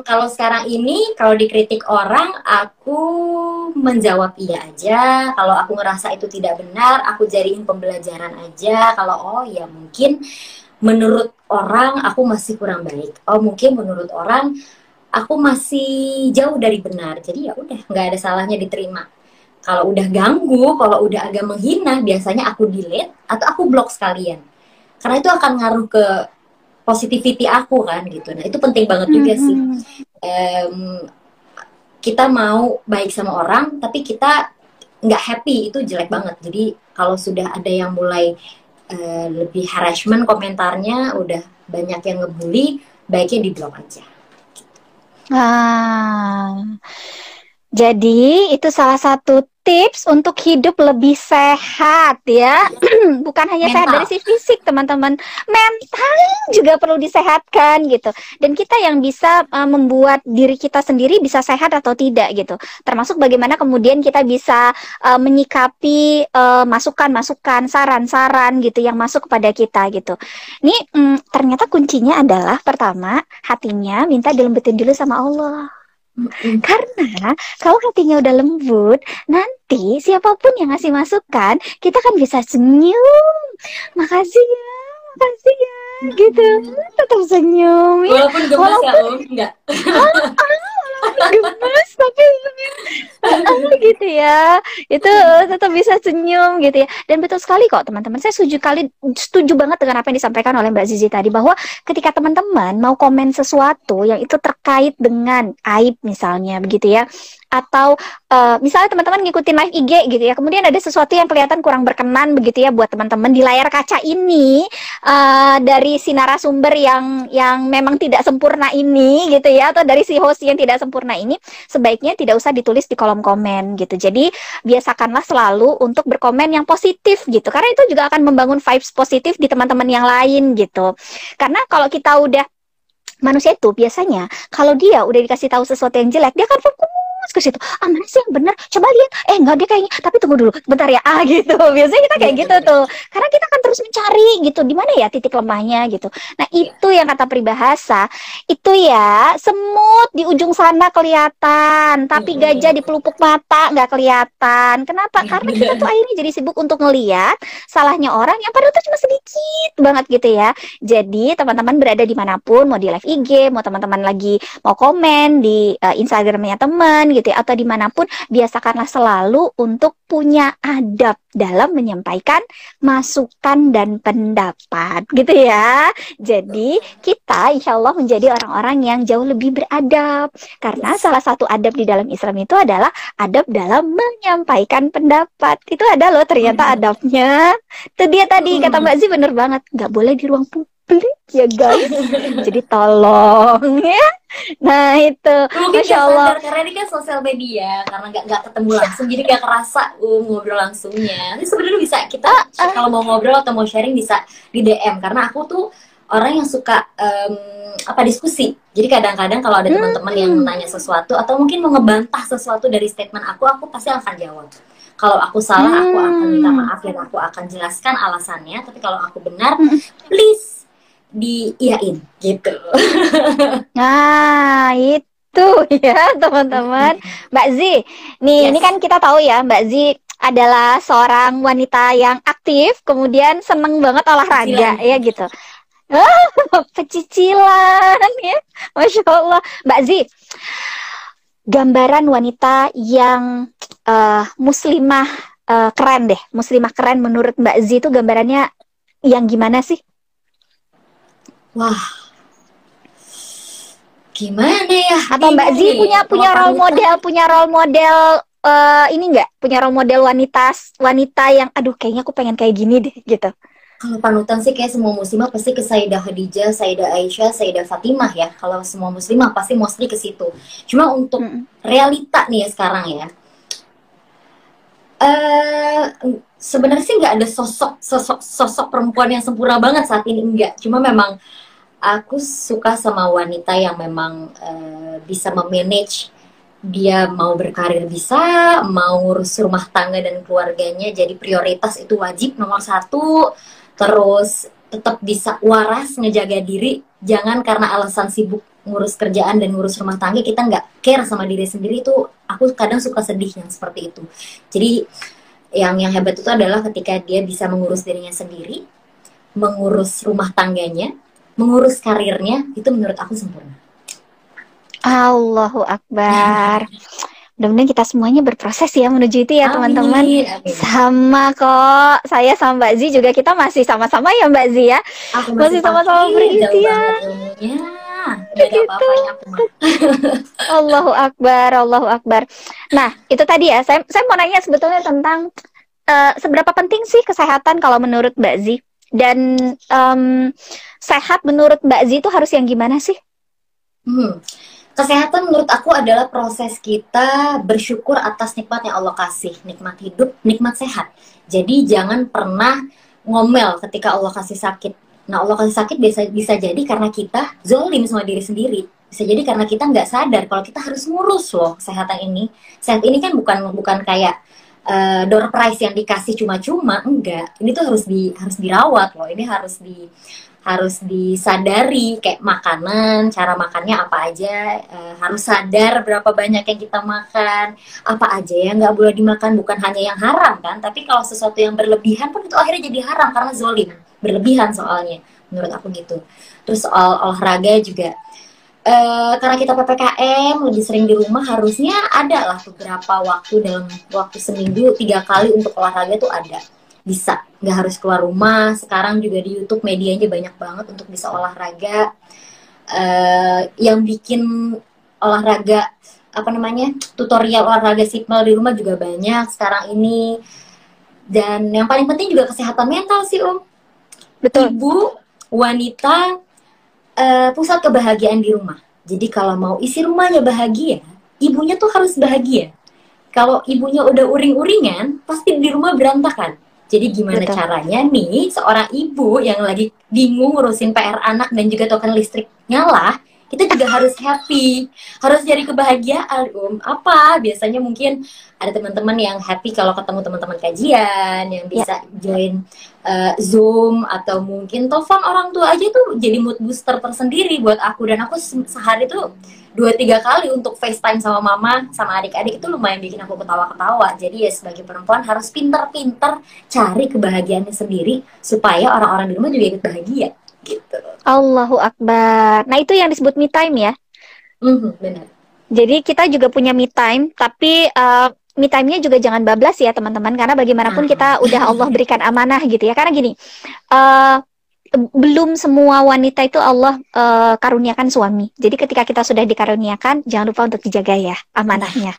Speaker 3: kalau sekarang ini kalau dikritik orang, aku menjawab iya aja. Kalau aku ngerasa itu tidak benar, aku jadiin pembelajaran aja. Kalau oh ya mungkin menurut orang aku masih kurang baik. Oh mungkin menurut orang aku masih jauh dari benar. Jadi ya udah, nggak ada salahnya diterima. Kalau udah ganggu, kalau udah agak menghina, biasanya aku delete atau aku blok sekalian. Karena itu akan ngaruh ke positivity aku kan gitu. Nah itu penting banget juga sih. Kita mau baik sama orang, tapi kita nggak happy, itu jelek banget. Jadi kalau sudah ada yang mulai lebih harassment komentarnya, udah banyak yang ngebully, baiknya di blok aja.
Speaker 2: Jadi itu salah satu tips untuk hidup lebih sehat ya. Bukan hanya sehat dari sisi fisik teman-teman, mental juga perlu disehatkan gitu. Dan kita yang bisa membuat diri kita sendiri bisa sehat atau tidak gitu. Termasuk bagaimana kemudian kita bisa menyikapi masukan-masukan, saran-saran gitu yang masuk kepada kita gitu. Ini ternyata kuncinya adalah pertama, hatinya minta dilembutin dulu sama Allah. Karena kalau hatinya udah lembut, nanti siapapun yang ngasih masukan, kita kan bisa senyum. Makasih ya, gitu. Tetap senyum.
Speaker 3: Walaupun gemes ya, Om, enggak.
Speaker 2: Gemes tapi gitu ya, itu tetap bisa senyum gitu ya. Dan betul sekali kok teman-teman, saya setuju banget dengan apa yang disampaikan oleh Mbak Zizi tadi, bahwa ketika teman-teman mau komen sesuatu yang itu terkait dengan aib misalnya begitu ya, atau misalnya teman-teman ngikutin live IG gitu ya, kemudian ada sesuatu yang kelihatan kurang berkenan begitu ya buat teman-teman di layar kaca ini, dari si narasumber yang memang tidak sempurna ini gitu ya, atau dari si host yang tidak sempurna ini, sebaiknya tidak usah ditulis di kolom komen gitu. Jadi biasakanlah selalu untuk berkomen yang positif gitu, karena itu juga akan membangun vibes positif di teman-teman yang lain gitu. Karena kalau kita udah, manusia itu biasanya kalau dia udah dikasih tahu sesuatu yang jelek, dia akan fokus ke situ. Mana sih yang benar? Coba lihat. Enggak, dia kayaknya. Tapi tunggu dulu, bentar ya. Gitu. Biasanya kita kayak gitu tuh. Karena kita akan terus mencari gitu. Di mana ya titik lemahnya gitu. Nah, itu yang kata peribahasa. Itu ya, semut di ujung sana kelihatan, tapi gajah di pelupuk mata nggak kelihatan. Kenapa? Karena kita tuh akhirnya jadi sibuk untuk ngelihat salahnya orang yang padahal tuh cuma sedikit banget gitu ya. Jadi, teman-teman berada dimanapun, mau di live IG, mau teman-teman lagi mau komen di Instagramnya teman gitu ya, atau dimanapun, biasakanlah selalu untuk punya adab dalam menyampaikan masukan dan pendapat gitu ya. Jadi kita insya Allah menjadi orang-orang yang jauh lebih beradab, karena salah satu adab di dalam Islam itu adalah adab dalam menyampaikan pendapat. Itu ada loh ternyata adabnya. Itu dia tadi kata Mbak Zi, bener banget, nggak boleh di ruang publik ya guys. Jadi tolong ya. Nah itu, Masya Allah.
Speaker 3: Karena ini kan sosial media, karena nggak ketemu langsung, jadi nggak kerasa ngobrol langsungnya. Ini sebenarnya bisa kita kalau mau ngobrol atau mau sharing bisa di DM, karena aku tuh orang yang suka diskusi. Jadi kadang-kadang kalau ada teman-teman yang nanya sesuatu atau mungkin mau ngebantah sesuatu dari statement aku pasti akan jawab. Kalau aku salah, aku akan minta maaf dan aku akan jelaskan alasannya. Tapi kalau aku benar, please diiyain gitu.
Speaker 2: Nah itu ya teman-teman. Mbak Zi, nih ini kan kita tahu ya Mbak Zi adalah seorang wanita yang aktif, kemudian seneng banget olahraga ya gitu. Pecicilan ya, Masya Allah. Mbak Zi, gambaran wanita yang muslimah keren deh, muslimah keren menurut Mbak Zi itu gambarannya yang gimana sih?
Speaker 3: Wah, gimana ya?
Speaker 2: Atau Mbak Zi punya role model, ini enggak? Punya role model wanita yang aduh kayaknya aku pengen kayak gini deh gitu.
Speaker 3: Kalau panutan sih kayak semua muslimah pasti ke Sayyidah Khadijah, Sayyidah Aisyah, Sayyidah Fatimah ya. Kalau semua muslimah pasti mostly ke situ. Cuma untuk realita nih ya sekarang ya. Sebenarnya sih nggak ada sosok perempuan yang sempurna banget saat ini, enggak. Cuma memang aku suka sama wanita yang memang bisa memanage, dia mau berkarir bisa, mau ngurus rumah tangga dan keluarganya jadi prioritas itu wajib nomor 1. Terus tetap bisa waras ngejaga diri, jangan karena alasan sibuk ngurus kerjaan dan ngurus rumah tangga kita nggak care sama diri sendiri. Itu aku kadang suka sedih yang seperti itu. Jadi yang hebat itu adalah ketika dia bisa mengurus dirinya sendiri, mengurus rumah tangganya, mengurus karirnya, itu menurut aku sempurna.
Speaker 2: Allahu Akbar. Mudah-mudahan kita semuanya berproses ya menuju itu ya teman-teman. Sama kok, saya sama Mbak Zi juga kita masih sama-sama ya Mbak Zi ya.
Speaker 3: Aku
Speaker 2: masih sama-sama berikhtiar.
Speaker 3: Begitu.
Speaker 2: Allahu Akbar, Allahu Akbar. Nah itu tadi ya, saya mau nanya sebetulnya tentang seberapa penting sih kesehatan kalau menurut Mbak Zi? Dan sehat menurut Mbak Zi itu harus yang gimana sih?
Speaker 3: Kesehatan menurut aku adalah proses kita bersyukur atas nikmat yang Allah kasih. Nikmat hidup, nikmat sehat. Jadi jangan pernah ngomel ketika Allah kasih sakit. Nah Allah kasih sakit bisa jadi karena kita zolim sama diri sendiri. Bisa jadi karena kita nggak sadar kalau kita harus ngurus loh kesehatan ini. Sehat ini kan bukan kayak door prize yang dikasih cuma-cuma, enggak. Ini tuh harus dirawat loh. Ini harus disadari kayak makanan, cara makannya apa aja, harus sadar berapa banyak yang kita makan, apa aja yang nggak boleh dimakan, bukan hanya yang haram kan, tapi kalau sesuatu yang berlebihan pun itu akhirnya jadi haram karena zolim, berlebihan soalnya, menurut aku gitu. Terus soal olahraga juga, karena kita PPKM lebih sering di rumah, harusnya ada lah beberapa waktu dalam waktu seminggu 3 kali untuk olahraga tuh ada. Bisa, nggak harus keluar rumah. Sekarang juga di YouTube medianya banyak banget untuk bisa olahraga. Yang bikin olahraga tutorial olahraga simple di rumah juga banyak sekarang ini. Dan yang paling penting juga kesehatan mental sih
Speaker 2: Betul.
Speaker 3: Ibu, wanita, pusat kebahagiaan di rumah. Jadi kalau mau isi rumahnya bahagia, ibunya tuh harus bahagia. Kalau ibunya udah uring-uringan, pasti di rumah berantakan. Jadi gimana caranya nih seorang ibu yang lagi bingung ngurusin PR anak dan juga token listrik nyala, kita juga harus happy, harus cari kebahagiaan. Apa? Biasanya mungkin ada teman-teman yang happy kalau ketemu teman-teman kajian, yang bisa join Zoom, atau mungkin telepon orang tua aja tuh jadi mood booster tersendiri buat aku. Dan aku sehari tuh 2-3 kali untuk FaceTime sama mama, sama adik-adik, itu lumayan bikin aku ketawa-ketawa. Jadi ya sebagai perempuan harus pintar-pintar cari kebahagiaannya sendiri supaya orang-orang di rumah juga ikut bahagia gitu.
Speaker 2: Allahu Akbar. Nah itu yang disebut me time ya.
Speaker 3: Benar.
Speaker 2: Jadi kita juga punya me time, tapi me time-nya juga jangan bablas ya teman-teman, karena bagaimanapun kita udah Allah berikan amanah gitu ya. Karena gini, belum semua wanita itu Allah karuniakan suami. Jadi ketika kita sudah dikaruniakan, jangan lupa untuk dijaga ya amanahnya.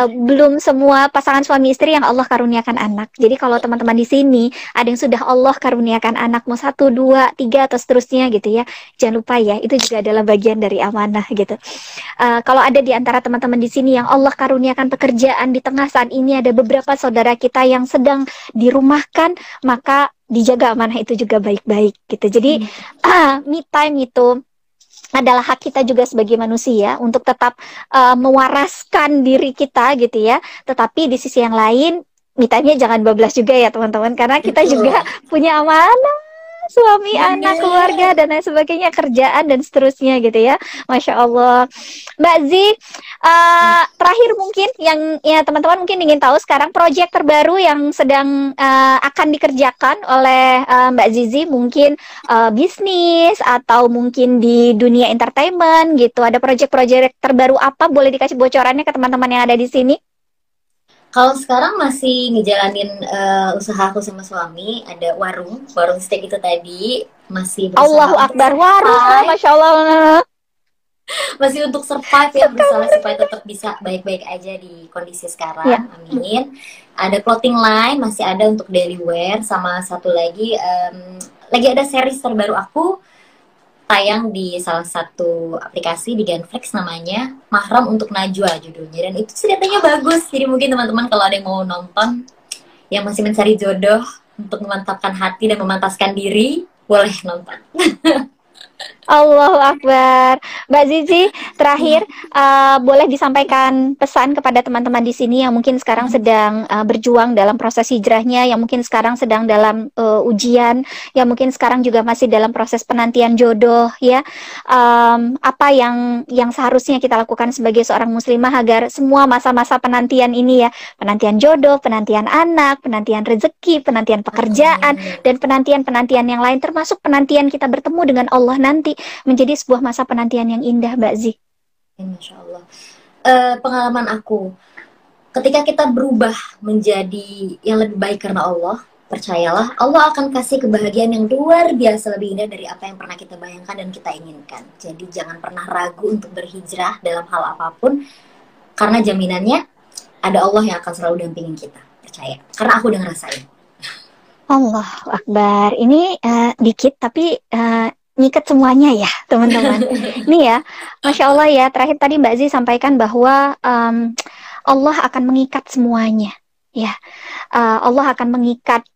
Speaker 2: Belum semua pasangan suami istri yang Allah karuniakan anak. Jadi kalau teman-teman di sini ada yang sudah Allah karuniakan anak, mau 1, 2, 3 atau seterusnya gitu ya, jangan lupa ya, itu juga adalah bagian dari amanah gitu. Kalau ada di antara teman-teman di sini yang Allah karuniakan pekerjaan di tengah saat ini, ada beberapa saudara kita yang sedang dirumahkan, maka dijaga amanah itu juga baik-baik gitu. Jadi me time itu adalah hak kita juga sebagai manusia untuk tetap mewaraskan diri kita gitu ya. Tetapi di sisi yang lain, me time-nya jangan bablas juga ya teman-teman, karena kita juga punya amanah suami, anak,
Speaker 3: Bener.
Speaker 2: keluarga, dan lain sebagainya, kerjaan dan seterusnya gitu ya. Masya Allah. Mbak Zi, terakhir mungkin yang ya teman-teman mungkin ingin tahu sekarang proyek terbaru yang sedang akan dikerjakan oleh Mbak Zizi, mungkin bisnis atau mungkin di dunia entertainment gitu. Ada proyek-proyek terbaru apa? Boleh dikasih bocorannya ke teman-teman yang ada di sini?
Speaker 3: Kalau sekarang masih ngejalanin usaha aku sama suami, ada warung steak itu tadi, masih berusaha
Speaker 2: Allahu
Speaker 3: untuk
Speaker 2: Akbar, warung,
Speaker 3: survive,
Speaker 2: Masya Allah.
Speaker 3: masih untuk survive ya, berusaha supaya tetap bisa baik-baik aja di kondisi
Speaker 2: Ya.
Speaker 3: sekarang, amin. Ada clothing line, masih ada untuk daily wear, sama satu lagi, lagi ada series terbaru aku, tayang di salah satu aplikasi di Genflix, namanya Mahram untuk Najwa judulnya, dan itu sih katanya bagus. Jadi mungkin teman-teman kalau ada yang mau nonton yang masih mencari jodoh untuk memantapkan hati dan memantaskan diri, boleh nonton.
Speaker 2: Allahu Akbar. Mbak Zizi, terakhir boleh disampaikan pesan kepada teman-teman di sini yang mungkin sekarang sedang berjuang dalam proses hijrahnya, yang mungkin sekarang sedang dalam ujian, yang mungkin sekarang juga masih dalam proses penantian jodoh ya. Apa yang seharusnya kita lakukan sebagai seorang muslimah agar semua masa-masa penantian ini ya, penantian jodoh, penantian anak, penantian rezeki, penantian pekerjaan, dan penantian-penantian yang lain, termasuk penantian kita bertemu dengan Allah nanti, menjadi sebuah masa penantian yang indah, Mbak Zi.
Speaker 3: Masya Allah. Pengalaman aku, ketika kita berubah menjadi yang lebih baik karena Allah, percayalah, Allah akan kasih kebahagiaan yang luar biasa lebih indah dari apa yang pernah kita bayangkan dan kita inginkan. Jadi jangan pernah ragu untuk berhijrah dalam hal apapun, karena jaminannya ada Allah yang akan selalu dampingin kita. Percaya, karena aku udah ngerasain.
Speaker 2: Allahu Akbar. Ini dikit tapi nyikat semuanya ya, teman-teman. Ini ya, Masya Allah ya, terakhir tadi Mbak Zi sampaikan bahwa Allah akan mengikat semuanya. Ya, Allah akan mengikat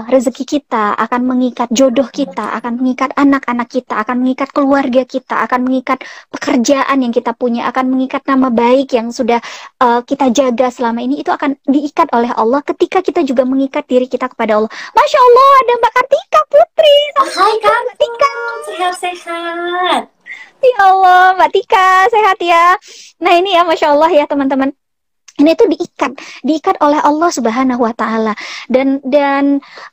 Speaker 2: rezeki kita, akan mengikat jodoh kita, akan mengikat anak-anak kita, akan mengikat keluarga kita, akan mengikat pekerjaan yang kita punya, akan mengikat nama baik yang sudah kita jaga selama ini, itu akan diikat oleh Allah ketika kita juga mengikat diri kita kepada Allah. Masya Allah, ada Mbak Kartika Putri.
Speaker 3: Hai Kak
Speaker 2: Tika,
Speaker 3: sehat-sehat.
Speaker 2: ya Allah, Mbak Tika sehat ya. Nah ini ya, Masya Allah ya teman-teman. Ini tuh diikat oleh Allah Subhanahu wa Ta'ala. Dan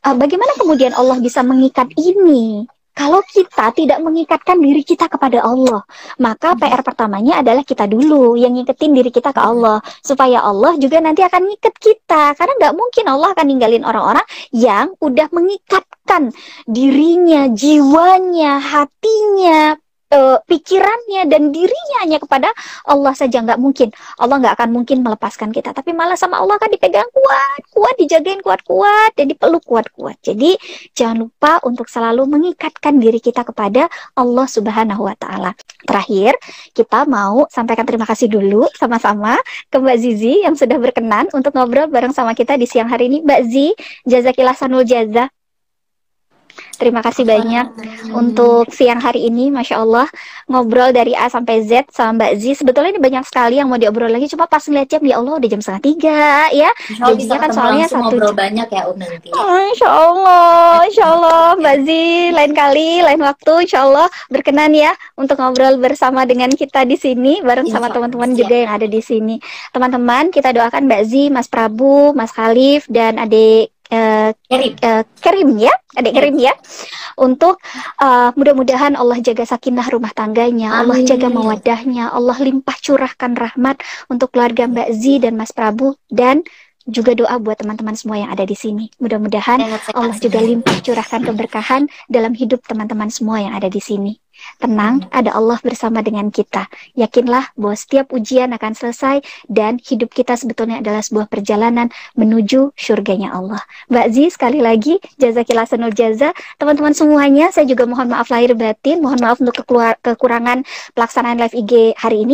Speaker 2: bagaimana kemudian Allah bisa mengikat ini? Kalau kita tidak mengikatkan diri kita kepada Allah, maka PR pertamanya adalah kita dulu yang ngiketin diri kita ke Allah, supaya Allah juga nanti akan ngikat kita. Karena nggak mungkin Allah akan ninggalin orang-orang yang udah mengikatkan dirinya, jiwanya, hatinya, pikirannya dan dirinya hanya kepada Allah saja. Nggak mungkin. Allah nggak akan mungkin melepaskan kita, tapi malah sama Allah kan dipegang kuat, dijagain kuat-kuat, dan dipeluk kuat-kuat. Jadi jangan lupa untuk selalu mengikatkan diri kita kepada Allah Subhanahu wa Ta'ala. Terakhir, kita mau sampaikan terima kasih dulu sama-sama ke Mbak Zizi yang sudah berkenan untuk ngobrol bareng sama kita di siang hari ini. Mbak Zi, jazakillah sanul jaza. Terima kasih banyak untuk siang hari ini, Masya Allah, ngobrol dari A sampai Z sama Mbak Zi. Sebetulnya ini banyak sekali yang mau diobrol lagi, cuma pas ngeliat jam, ya Allah udah jam 2:30 ya.
Speaker 3: Bisa kan soalnya 1 ngobrol banyak ya nanti.
Speaker 2: Insya Allah Mbak Zi, lain kali, lain waktu, Insya Allah berkenan ya untuk ngobrol bersama dengan kita di sini, bareng sama teman-teman juga yang ada di sini. Teman-teman, kita doakan Mbak Zi, Mas Prabu, Mas Khalif, dan adik Kerim ya, adik Kerim ya, untuk mudah-mudahan Allah jaga sakinah rumah tangganya, Allah jaga mawadahnya, Allah limpah curahkan rahmat untuk keluarga Mbak Zi dan Mas Prabu, dan juga doa buat teman-teman semua yang ada di sini. Mudah-mudahan Allah juga limpah curahkan keberkahan dalam hidup teman-teman semua yang ada di sini. Tenang, ada Allah bersama dengan kita. Yakinlah bahwa setiap ujian akan selesai dan hidup kita sebetulnya adalah sebuah perjalanan menuju surganya Allah. Mbak Zi, sekali lagi, jazakillah sanul jaza. Teman-teman semuanya, saya juga mohon maaf lahir batin, mohon maaf untuk kekurangan pelaksanaan live IG hari ini.